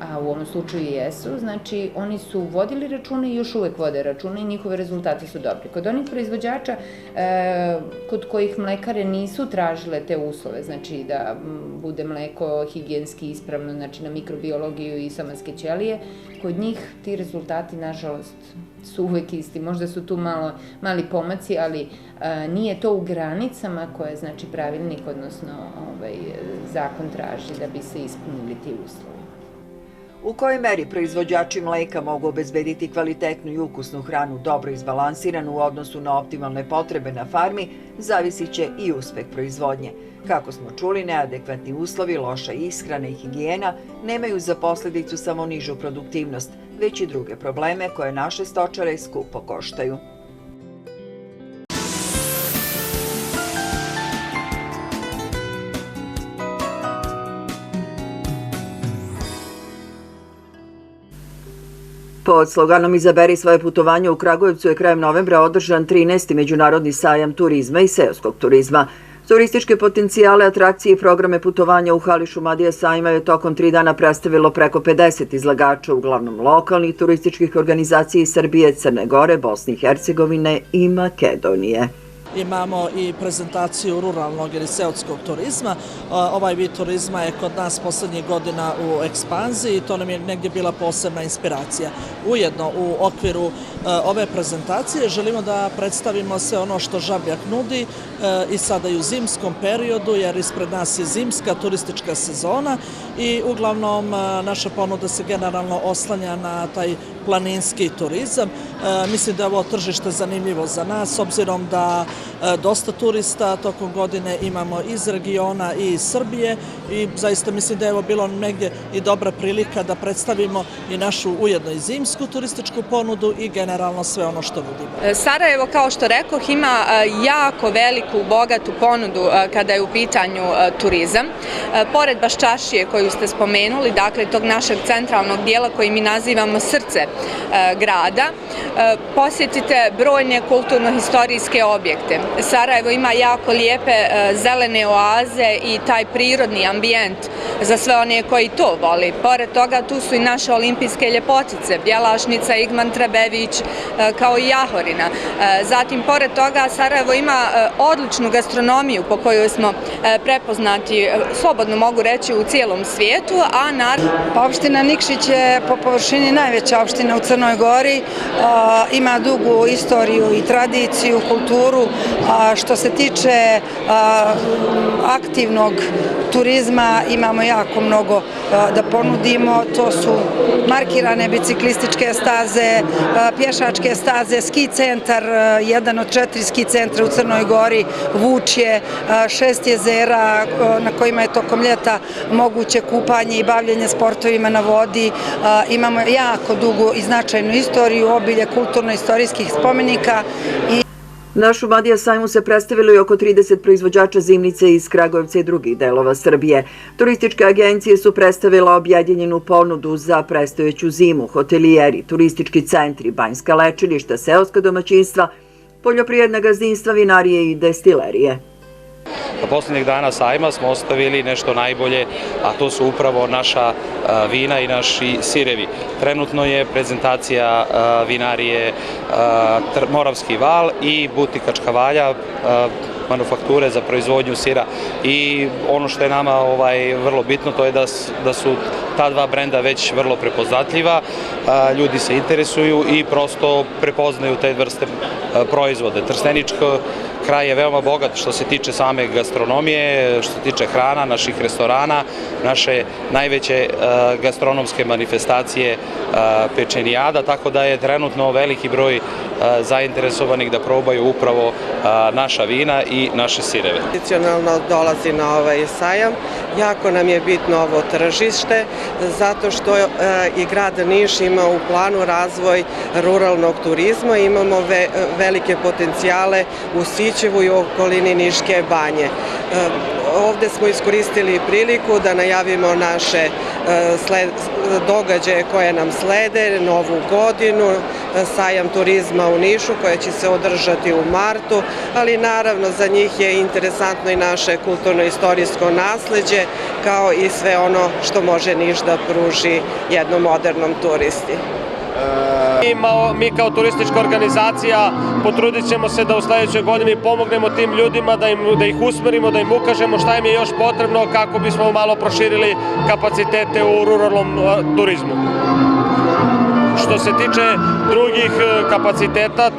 a u ovom slučaju i jesu, znači oni su vodili računa i još uvek vode računa i njihove rezultate su dobri. Kod onih proizvođača kod kojih mlekare nisu tražile te uslove, znači da bude mleko higijenski ispravno, znači na mikrobiologiju i somatske ćelije, kod njih ti rezultati, nažalost, su uvek isti. Možda su tu mali pomaci, ali nije to u granicama koje, znači, pravilnik, odnosno zakon traži da bi se ispunili ti uslovi. U kojoj meri proizvođači mleka mogu obezbediti kvalitetnu i ukusnu hranu dobro izbalansiranu u odnosu na optimalne potrebe na farmi, zavisit će i uspeh proizvodnje. Kako smo čuli, neadekvatni uslovi, loša ishrana i higijena nemaju za posledicu samo nižu produktivnost, već i druge probleme koje naše stočare skupo koštaju. Pod sloganom Izaberi svoje putovanje u Kragujevcu je krajem novembra održan 13. Međunarodni sajam turizma i seoskog turizma. Turističke potencijale, atrakcije i programe putovanja u hali Šumadija sajma je tokom 3 dana predstavilo preko 50 izlagača, uglavnom lokalnih turističkih organizacija iz Srbije, Crne Gore, Bosne i Hercegovine i Makedonije. Imamo i prezentaciju ruralnog ili seoskog turizma. Ovaj vid turizma je kod nas poslednjih godina u ekspanziji i to nam je negdje bila posebna inspiracija. Ujedno, u okviru ove prezentacije želimo da predstavimo sve ono što Žabljak nudi i sada i u zimskom periodu, jer ispred nas je zimska turistička sezona i uglavnom naša ponuda se generalno oslanja na taj planinski turizam. Mislim da je ovo tržište zanimljivo za nas, s obzirom da dosta turista tokom godine, imamo iz regiona i iz Srbije i zaista mislim da je ovo bilo negdje i dobra prilika da predstavimo i našu ujedno i zimsku turističku ponudu i generalno sve ono što nudimo. Sarajevo, kao što rekoh, ima jako veliku, bogatu ponudu kada je u pitanju turizam. Pored Baščašije koju ste spomenuli, dakle tog našeg centralnog dijela koji mi nazivamo srce grada, posjetite brojne kulturno-historijske objekte. Sarajevo ima jako lijepe zelene oaze i taj prirodni ambijent za sve one koji to voli. Pored toga tu su i naše olimpijske ljepotice, Bjelašnica, Igman Trebević, kao i Jahorina. Zatim, pored toga, Sarajevo ima odličnu gastronomiju po kojoj smo prepoznati, slobodno mogu reći, u cijelom svijetu, a naravno... Opština Nikšić je po površini najveća opština u Crnoj Gori, ima dugu istoriju i tradiciju, kulturu. Što se tiče aktivnog turizma, imamo jako mnogo da ponudimo. To su markirane biciklističke staze, pješačke staze, ski centar, jedan od 4 ski centra u Crnoj Gori, Vučje, 6 jezera na kojima je tokom ljeta moguće kupanje i bavljenje sportovima na vodi. Imamo jako dugu i značajnu istoriju, obilje kulturno-istorijskih spomenika. Na Šumadija sajmu se predstavilo i oko 30 proizvođača zimnice iz Kragujevca i drugih delova Srbije. Turističke agencije su predstavila objedinjenu ponudu za predstojeću zimu, hotelijeri, turistički centri, banjska lečilišta, seoska domaćinstva, poljoprivredna gazdinstva, vinarije i destilerije. Posljednjeg dana sajma smo ostavili nešto najbolje, a to su upravo naša vina i naši sirevi. Trenutno je prezentacija vinarije Moravski val i butika Čkavalja, manufakture za proizvodnju sira. I ono što je nama vrlo bitno, to je da su ta dva brenda već vrlo prepoznatljiva, ljudi se interesuju i prosto prepoznaju te vrste proizvode. Trsteničko kraj je veoma bogat što se tiče same gastronomije, što se tiče hrana, naših restorana, naše najveće gastronomske manifestacije pečenijada, tako da je trenutno veliki broj zainteresovanih da probaju upravo naša vina i naše sireve. Tradicionalno dolazi na ovaj sajam. Jako nam je bitno ovo tržište, zato što i grad Niš ima u planu razvoj ruralnog turizma. Imamo velike potencijale u Sićevu i u okolini Niške banje. Ovde smo iskoristili priliku da najavimo naše događaje koje nam slede, Novu godinu, sajam turizma u Nišu koja će se održati u martu, ali naravno za njih je interesantno i naše kulturno-istorijsko nasleđe, kao i sve ono što može Niš da pruži jednom modernom turisti. Mi kao turistička organizacija potrudit ćemo se da u sledećoj godini pomognemo tim ljudima, da ih usmerimo, da im ukažemo šta im je još potrebno kako bismo malo proširili kapacitete u ruralnom turizmu. Što se tiče drugih kapaciteta,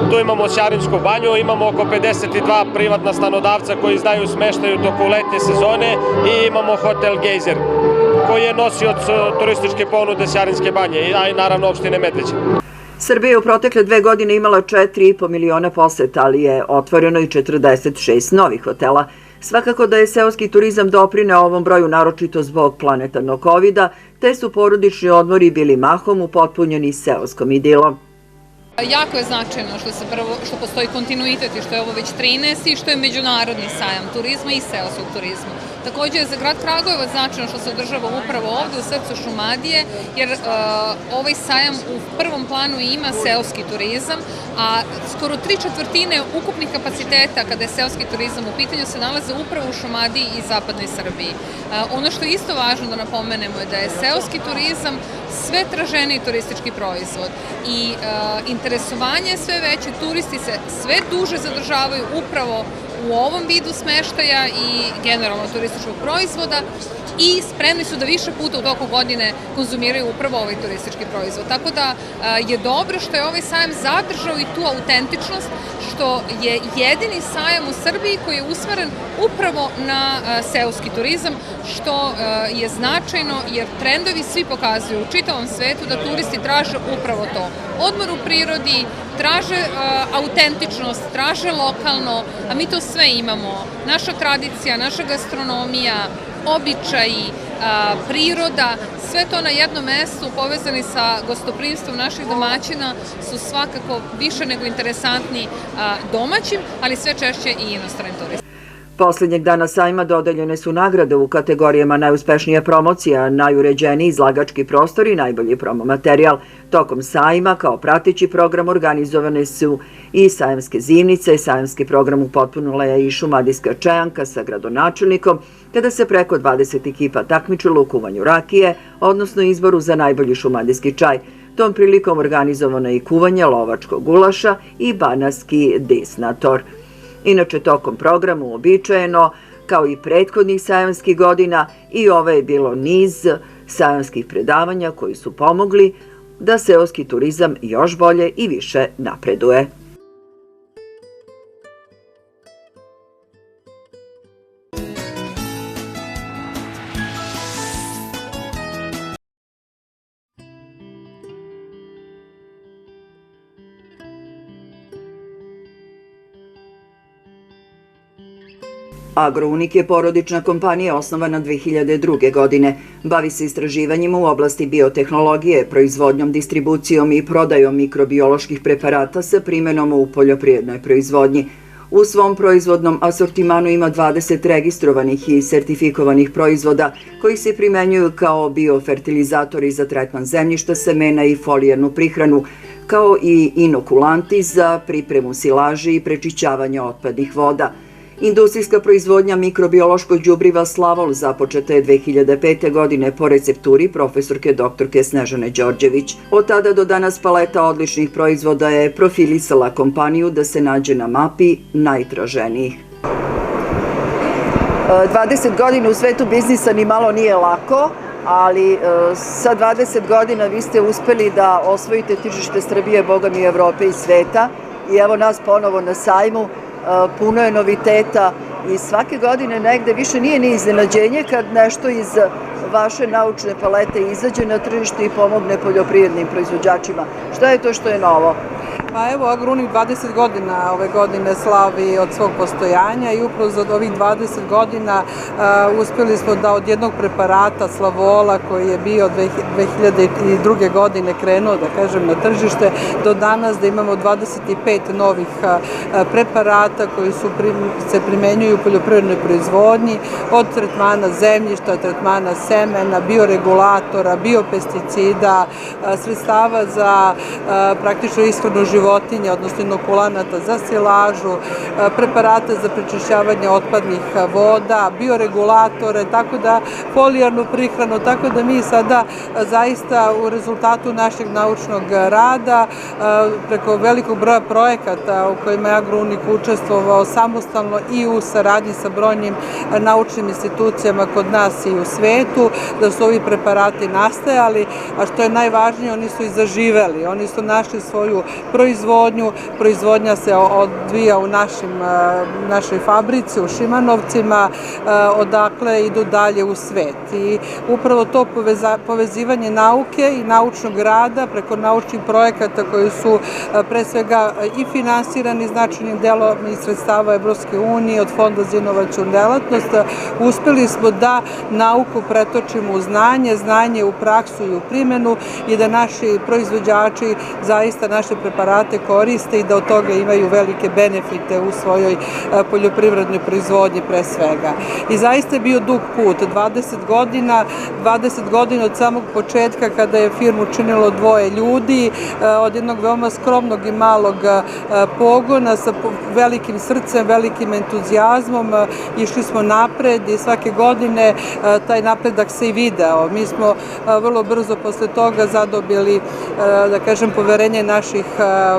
tu imamo Ćarinsku banju, imamo oko 52 privatna stanodavca koji izdaju smeštaj u toku letnje sezone i imamo hotel Gejzer koji je nosioc turističke ponude Ćarinske banje, a i naravno opštine Medveđa. Srbija je u protekle 2 godine imala 4,5 miliona poseta, ali je otvoreno i 46 novih hotela. Svakako da je seoski turizam doprineo ovom broju naročito zbog planetarnog covida, te su porodični odmori bili mahom upotpunjeni seoskom idilom. Jako je značajno što postoji kontinuitet i što je ovo već 13. i što je međunarodni sajam turizma i seoskog turizma. Također je za grad Kragujevac značajno što se održava upravo ovde u srcu Šumadije, jer ovaj sajam u prvom planu ima seoski turizam, a skoro 3/4 ukupnih kapaciteta kada je seoski turizam u pitanju se nalaze upravo u Šumadiji i zapadnoj Srbiji. Ono što je isto važno da napomenemo je da je seoski turizam sve traženiji turistički proizvod i interesovanje je sve veće, turisti se sve duže zadržavaju upravo u ovom vidu smeštaja i generalno turističkog proizvoda i spremni su da više puta u toku godine konzumiraju upravo ovaj turistički proizvod. Tako da je dobro što je ovaj sajam zadržao i tu autentičnost, što što je jedini sajam u Srbiji koji je usmeren upravo na seoski turizam, što je značajno jer trendovi svi pokazuju u čitavom svetu da turisti traže upravo to. Odmor u prirodi, traže autentičnost, traže lokalno, a mi to sve imamo. Naša tradicija, naša gastronomija, običaji, priroda, sve to na jednom mestu povezani sa gostoprimstvom naših domaćina su svakako više nego interesantni domaćim, ali sve češće i inostranim turistima. Poslednjeg dana sajma dodeljene su nagrade u kategorijama najuspešnija promocija, najuređeniji izlagački prostor i najbolji promo materijal. Tokom sajma kao prateći program organizovane su i sajamske zimnice, sajamski program upotpunila je i šumadijska čajanka sa gradonačelnikom, kada se preko 20 ekipa takmičilo u kuvanju rakije, odnosno izboru za najbolji šumadijski čaj. Tom prilikom organizovano je i kuvanje lovačkog gulaša i banatski desnator. Inače, tokom programa uobičajeno, kao i prethodnih sajamskih godina, i ovo je bilo niz sajamskih predavanja koji su pomogli da seoski turizam još bolje i više napreduje. Agrounik je porodična kompanija osnovana 2002. godine. Bavi se istraživanjima u oblasti biotehnologije, proizvodnjom, distribucijom i prodajom mikrobioloških preparata sa primenom u poljoprivrednoj proizvodnji. U svom proizvodnom asortimanu ima 20 registrovanih i sertifikovanih proizvoda koji se primenjuju kao biofertilizatori za tretman zemljišta, semena i folijarnu prihranu, kao i inokulanti za pripremu silaži i prečišćavanja otpadnih voda. Industrijska proizvodnja mikrobiološkog đubriva Slavol započeta je 2005. godine po recepturi profesorke doktorke Snežane Đorđević. Od tada do danas paleta odličnih proizvoda je profilisala kompaniju da se nađe na mapi najtraženijih. 20 godina u svetu biznisa ni malo nije lako, ali sa 20 godina vi ste uspeli da osvojite tržište Srbije, Boga mi, Evrope i sveta, i evo nas ponovo na sajmu. Puno je noviteta i svake godine negde više nije ni iznenađenje kad nešto iz vaše naučne palete izađe na tržište i pomogne poljoprivrednim proizvođačima. Šta je to što je novo? Pa evo, Agrounik 20 godina ove godine slavi od svog postojanja i upravo za ovih 20 godina uspjeli smo da od jednog preparata Slavola koji je bio 2002. godine krenuo, da kažem, na tržište, do danas da imamo 25 novih preparata koji se primenjuju u poljoprivrednoj proizvodnji, od tretmana zemljišta, tretmana semena, bioregulatora, biopesticida, sredstava za praktično ishranu životinja, odnosno inokulanata za silažu, preparate za prečišćavanje otpadnih voda, bioregulatore, tako da folijarnu prihranu, tako da mi sada zaista u rezultatu našeg naučnog rada preko velikog broja projekata u kojima je Agrounik učestvovao samostalno i u saradnji sa brojnim naučnim institucijama kod nas i u svetu, da su ovi preparati nastajali, a što je najvažnije, oni su i zaživeli, oni su našli svoju proizvodnju, proizvodnja se odvija u našoj fabrici u Šimanovcima, odakle idu dalje u svet. I upravo to povezivanje nauke i naučnog rada preko naučnih projekata koji su pre svega i finansirani značajnim delom iz sredstava Evropske unije, od Fonda za inovacionu delatnost, uspeli smo da nauku pretočimo u znanje, znanje u praksu i u primjenu i da naši proizvođači zaista naše preparate koriste i da od toga imaju velike benefite u svojoj poljoprivrednoj proizvodnji pre svega. I zaista je bio dug put, 20 godina od samog početka kada je firmu činilo 2 ljudi, od jednog veoma skromnog i malog pogona sa velikim srcem, velikim entuzijazmom, išli smo napred i svake godine taj napredak se i video. Mi smo vrlo brzo posle toga zadobili, da kažem, poverenje naših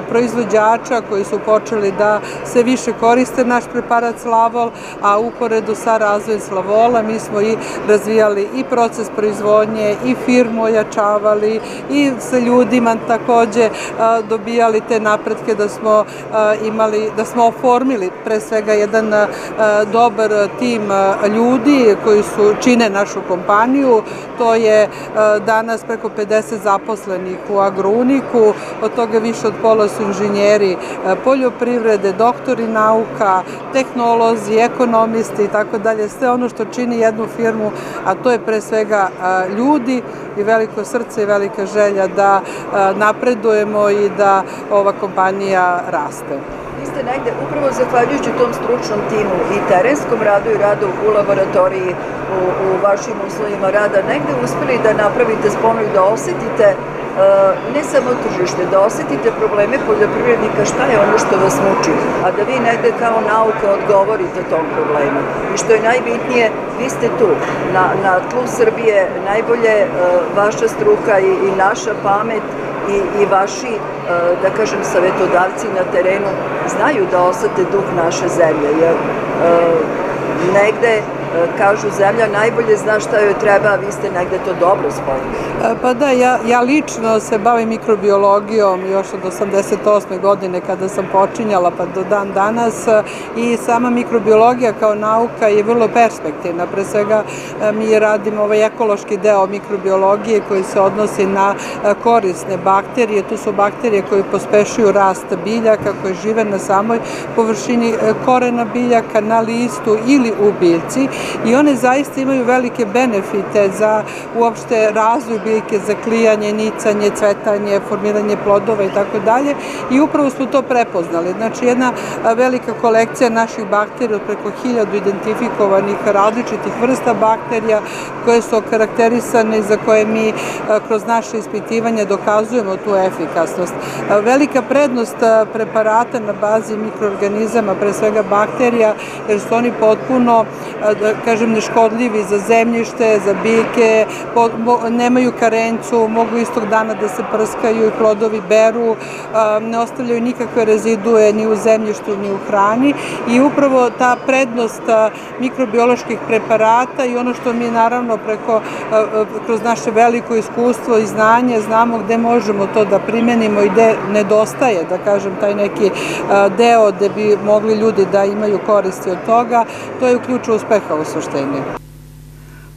proizvođača koji su počeli da se više koriste naš preparat Slavol, a uporedo sa razvojem Slavola mi smo i razvijali i proces proizvodnje i firmu ojačavali i sa ljudima takođe dobijali te napretke da smo oformili pre svega jedan dobar tim ljudi koji čine našu kompaniju. To je danas preko 50 zaposlenih u Agrouniku, od toga više od pola su inženjeri poljoprivrede, doktori nauka, tehnolozi, ekonomisti i tako dalje. Sve ono što čini jednu firmu, a to je pre svega ljudi i veliko srce i velika želja da napredujemo i da ova kompanija raste. Vi ste negde, upravo zahvaljujući tom stručnom timu i terenskom radu i radu u laboratoriji, u vašim uslovima rada, negde uspeli da napravite sponu i da osetite ne samo tržište, da osetite probleme poljoprivrednika, šta je ono što vas muči, a da vi negde kao nauka odgovorite tom problemu. I što je najbitnije, vi ste tu, na tlu Srbije, najbolje vaša struka i naša pamet i vaši, da kažem, savetodavci na terenu znaju da osete duh naše zemlje, jer negde kažu zemlja najbolje zna šta joj treba, a vi ste negde to dobro spojili. Pa da, ja lično se bavim mikrobiologijom još od 88. godine kada sam počinjala pa do dan danas i sama mikrobiologija kao nauka je vrlo perspektivna. Pre svega mi radimo ovaj ekološki deo mikrobiologije koji se odnosi na korisne bakterije. Tu su bakterije koje pospešuju rast biljaka koje žive na samoj površini korena biljaka, na listu ili u biljci i one zaista imaju velike benefite za uopšte razvoj biljke, za klijanje, nicanje, cvetanje, formiranje plodova i tako dalje i upravo smo to prepoznali. Znači jedna velika kolekcija naših bakterija od preko 1000 identifikovanih različitih vrsta bakterija koje su okarakterisane i za koje mi kroz naše ispitivanje dokazujemo tu efikasnost. Velika prednost preparata na bazi mikroorganizama, pre svega bakterija, jer su oni potpuno, da kažem, neškodljivi za zemljište, za biljke, nemaju karencu, mogu istog dana da se prskaju i plodovi beru, ne ostavljaju nikakve rezidue ni u zemljištu ni u hrani i upravo ta prednost mikrobioloških preparata i ono što mi naravno kroz naše veliko iskustvo i znanje znamo gde možemo to da primenimo i gde nedostaje, da kažem, taj neki deo gde bi mogli ljudi da imaju koristi od toga, to je ključ uspeha u suštini.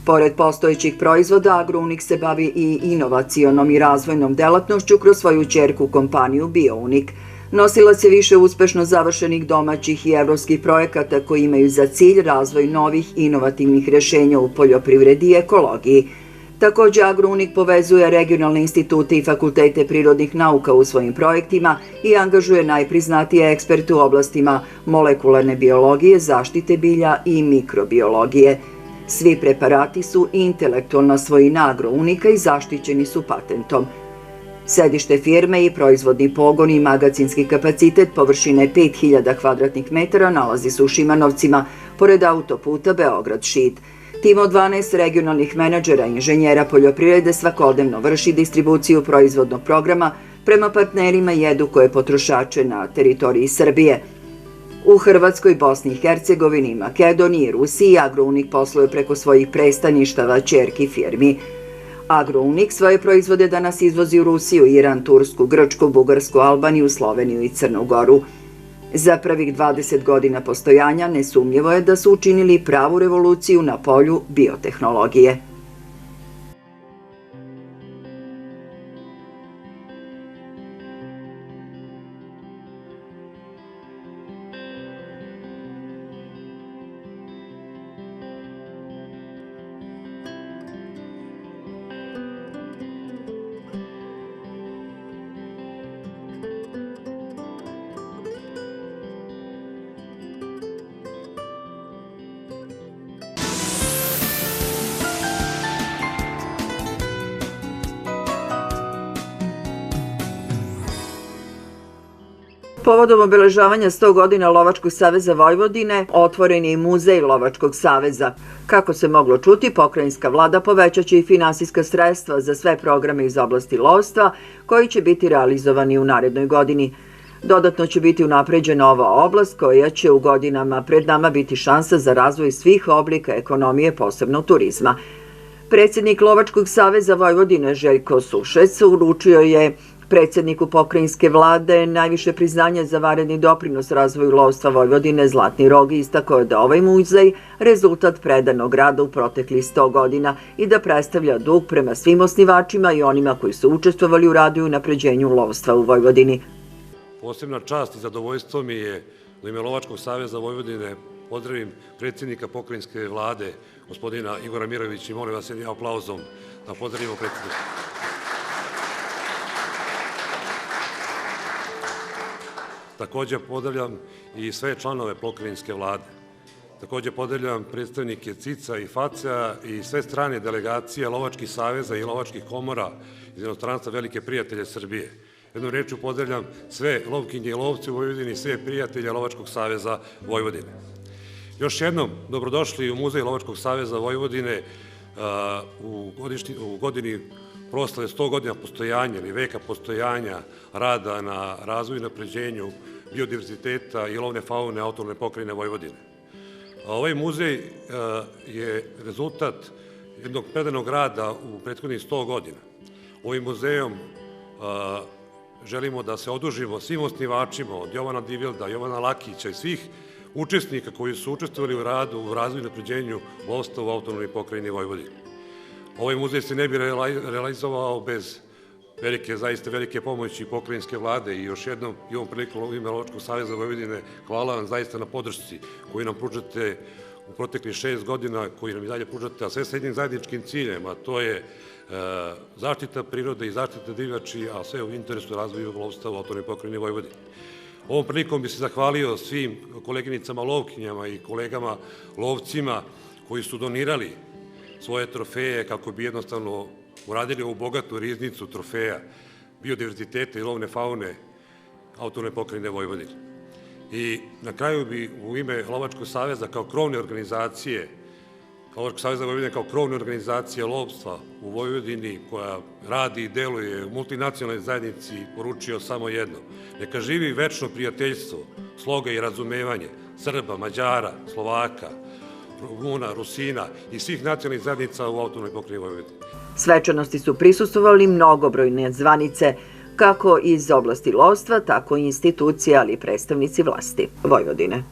Pored postojećih proizvoda, Agrounik se bavi i inovacionom i razvojnom delatnošću kroz svoju ćerku kompaniju BioUnik. Nosilac je više uspešno završenih domaćih i evropskih projekata koji imaju za cilj razvoj novih inovativnih rešenja u poljoprivredi i ekologiji. Takođe, Agrounik povezuje regionalne institute i fakultete prirodnih nauka u svojim projektima i angažuje najpriznatije eksperte u oblastima molekularne biologije, zaštite bilja i mikrobiologije. Svi preparati su intelektualna svojina Agrounika i zaštićeni su patentom. Sedište firme i proizvodni pogon i magacinski kapacitet površine 5000 kvadratnih metara nalazi se u Šimanovcima, pored autoputa Beograd-Šid. Tim od 12 regionalnih menadžera i inženjera poljoprivrede svakodnevno vrši distribuciju proizvodnog programa prema partnerima i edukuje potrošače na teritoriji Srbije. U Hrvatskoj, Bosni i Hercegovini, Makedoniji i Rusiji Agrounik posluje preko svojih predstavništava ćerki firmi. Agrounik svoje proizvode danas izvozi u Rusiju, Iran, Tursku, Grčku, Bugarsku, Albaniju, Sloveniju i Crnu Goru. Za prvih 20 godina postojanja nesumnjivo je da su učinili pravu revoluciju na polju biotehnologije. Povodom obeležavanja 100 godina Lovačkog saveza Vojvodine otvoren je i Muzej Lovačkog saveza. Kako se moglo čuti, pokrajinska vlada povećaće i finansijska sredstva za sve programe iz oblasti lovstva koji će biti realizovani u narednoj godini. Dodatno će biti unapređena ova oblast koja će u godinama pred nama biti šansa za razvoj svih oblika ekonomije, posebno turizma. Predsjednik Lovačkog saveza Vojvodine Željko Sušec uručio je predsjedniku pokrajinske vlade najviše priznanje za vanredni doprinos razvoju lovstva Vojvodine Zlatni rog i istakao je da ovaj muzej rezultat predanog rada u proteklih 100 godina i da predstavlja dug prema svim osnivačima i onima koji su učestvovali u radu i unapređenju lovstva u Vojvodini. Posebna čast i zadovoljstvo mi je u ime Lovačkog saveza Vojvodine pozdravim predsjednika pokrajinske vlade, gospodina Igora Mirovića, i molim vas jednim aplauzom da pozdravimo predsjednika. Također pozdravljam i sve članove pokrajinske vlade. Također pozdravljam predstavnike CIC-a i FAC-a i sve strane delegacije Lovačkih saveza i Lovačkih komora iz inostranstva, velike prijatelje Srbije. Jednom rečju pozdravljam sve lovkinje i lovci u Vojvodini i sve prijatelje Lovačkog saveza Vojvodine. Još jednom, dobrodošli u Muzej Lovačkog saveza Vojvodine u godini proslave 100 godina postojanja ili veka postojanja rada na razvoju i napređenju biodiverziteta i lovne faune autonomne pokrajine Vojvodine. Ovaj muzej je rezultat jednog predanog rada u prethodnih 100 godina. Ovim muzejom želimo da se odužimo svim osnivačima od Jovana Divilda, Jovana Lakića i svih učesnika koji su učestvovali u radu u razvoju i napređenju lovstva u autonomnoj pokrajini Vojvodine. Ovaj muzej se ne bi realizovao bez zaista velike pomoći pokrajinske vlade i još jednom i ovom prilikom u ime Lovačkog saveza Vojvodine hvala vam zaista na podršci koju nam pružate u proteklih 6 godina, koju nam i dalje pružate, a sve s jednim zajedničkim ciljem, a to je zaštita prirode i zaštita divljači, a sve u interesu razvoju lovstva u autonomnoj pokrajini Vojvodine. Ovom prilikom bi se zahvalio svim koleginicama lovkinjama i kolegama lovcima koji su donirali svoje trofeje kako bi jednostavno uradili ovu bogatu riznicu trofeja biodiverziteta i lovne faune autonomne pokrajine Vojvodine. I na kraju bi u ime Lovačkog saveza kao krovne organizacije, Lovačkog saveza Vojvodine kao krovne organizacije lovstva u Vojvodini koja radi i deluje u multinacionalnoj zajednici poručio samo jedno. Neka živi večno prijateljstvo, sloga i razumevanje Srba, Mađara, Slovaka, Rumuna, Rusina i svih nacionalnih zajednica u autonomnoj pokrajini Vojvodine. Svečanosti su prisustvovali mnogobrojne zvanice, kako iz oblasti lovstva, tako i institucije, ali i predstavnici vlasti Vojvodine.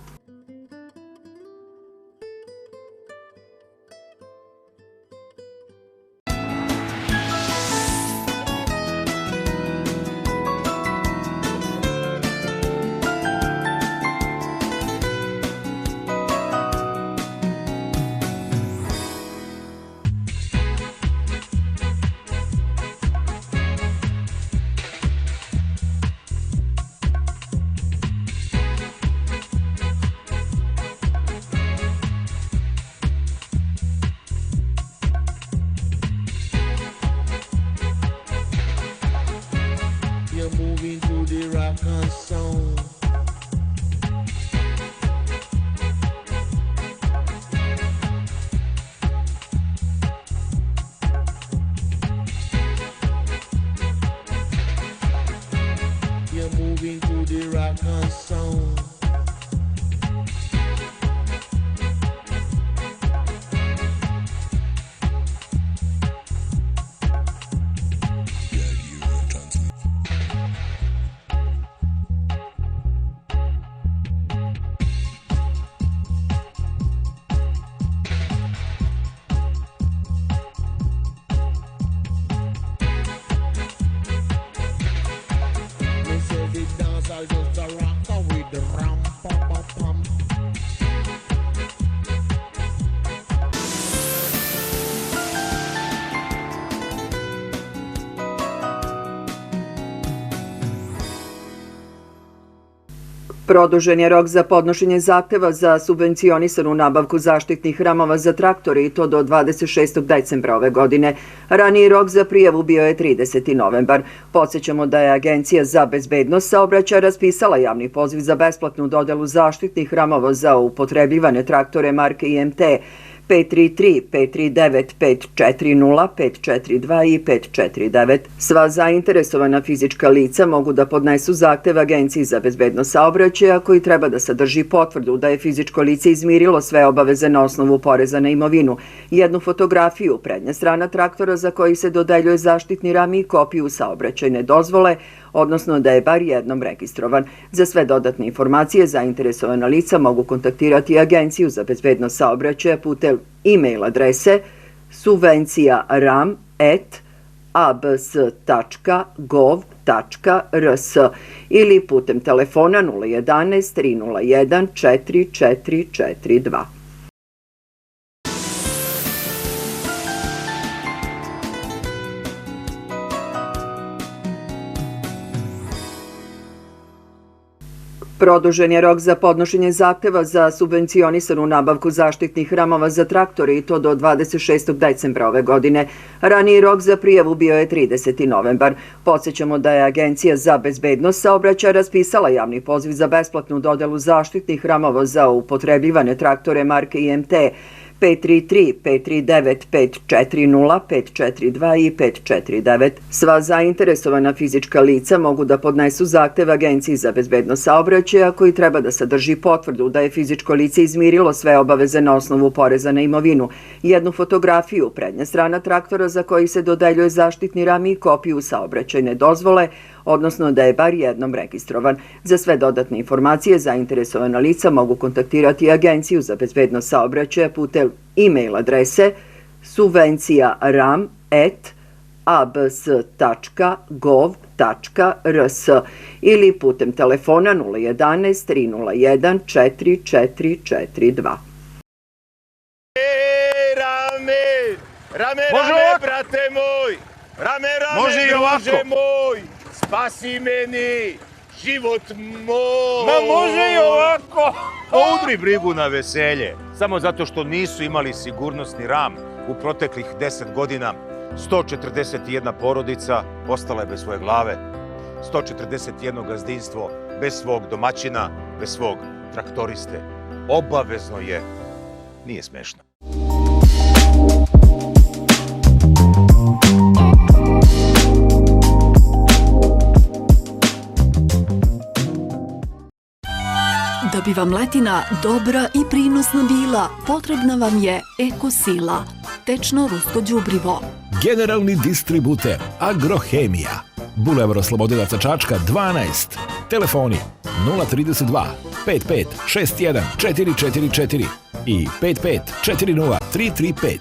Produžen je rok za podnošenje zahteva za subvencionisanu nabavku zaštitnih ramova za traktore i to do 26. decembra ove godine. Raniji rok za prijavu bio je 30. novembar. Podsjećamo da je Agencija za bezbednost saobraćaja raspisala javni poziv za besplatnu dodelu zaštitnih ramova za upotrebljivane traktore marke IMT 533, 539, 540, 542 i 549. Sva zainteresovana fizička lica mogu da podnesu zahtev Agenciji za bezbednost saobraćaja koji treba da sadrži potvrdu da je fizičko lice izmirilo sve obaveze na osnovu poreza na imovinu, jednu fotografiju prednja strana traktora za koji se dodeljuje zaštitni ram i kopiju saobraćajne dozvole, odnosno da je bar jednom registrovan. Za sve dodatne informacije zainteresovana lica mogu kontaktirati Agenciju za bezbednost saobraćaja putem e-mail adrese subvencija.ram@abs.gov.rs ili putem telefona 011 301 4442. Produžen je rok za podnošenje zahteva za subvencionisanu nabavku zaštitnih ramova za traktore i to do 26. decembra ove godine. Raniji rok za prijavu bio je 30. novembar. Podsjećamo da je Agencija za bezbednost saobraćaja raspisala javni poziv za besplatnu dodelu zaštitnih ramova za upotrebljivane traktore marke IMT 533, 539, 540, 542 i 549. Sva zainteresovana fizička lica mogu da podnesu zahtev Agenciji za bezbednost saobraćaja koji treba da sadrži potvrdu da je fizičko lice izmirilo sve obaveze na osnovu poreza na imovinu, jednu fotografiju prednja strana traktora za koji se dodeljuje zaštitni ram i kopiju saobraćajne dozvole, odnosno da je bar jednom registrovan. Za sve dodatne informacije zainteresovana lica mogu kontaktirati Agenciju za bezbednost saobraćaja putem e-mail adrese subvencija.ram@abs.gov.rs ili putem telefona 011 301 4442. Rame, Može rame, ovako. brate moj! Rame, Može i druže ovako. moj! Spasi meni život moj! Ma može i ovako! Udri brigu na veselje. Samo zato što nisu imali sigurnosni ram u proteklih 10 godina, 141 porodica ostala je bez svoje glave, 141 gazdinstvo bez svog domaćina, bez svog traktoriste. Obavezno je. Nije smešno. Da bi vam letina dobra i prinosna bila, potrebna vam je Ekosila, tečno rusko đubrivo. Generalni distributer Agrohemija. Bulevar Slobodinaca Čačka 12. Telefoni 032 55 61 444 i 55 40 335.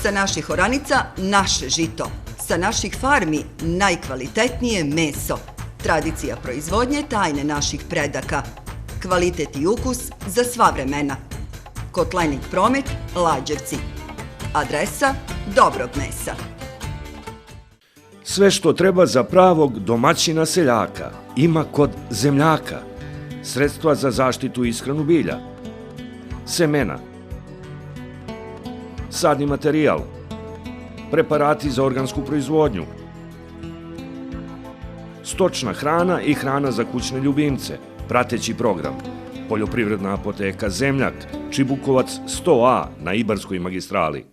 Sa naših oranica naše žito, sa naših farmi najkvalitetnije meso. Tradicija proizvodnje tajne naših predaka. Kvalitet i ukus za sva vremena. Kotlenik Promet, Lađevci. Adresa dobrog mesa. Sve što treba za pravog domaćina seljaka ima kod Zemljaka. Sredstva za zaštitu i ishranu bilja, semena, sadni materijal, preparati za organsku proizvodnju, stočna hrana i hrana za kućne ljubimce, prateći program, poljoprivredna apoteka Zemljak, Čibukovac 100A na Ibarskoj magistrali.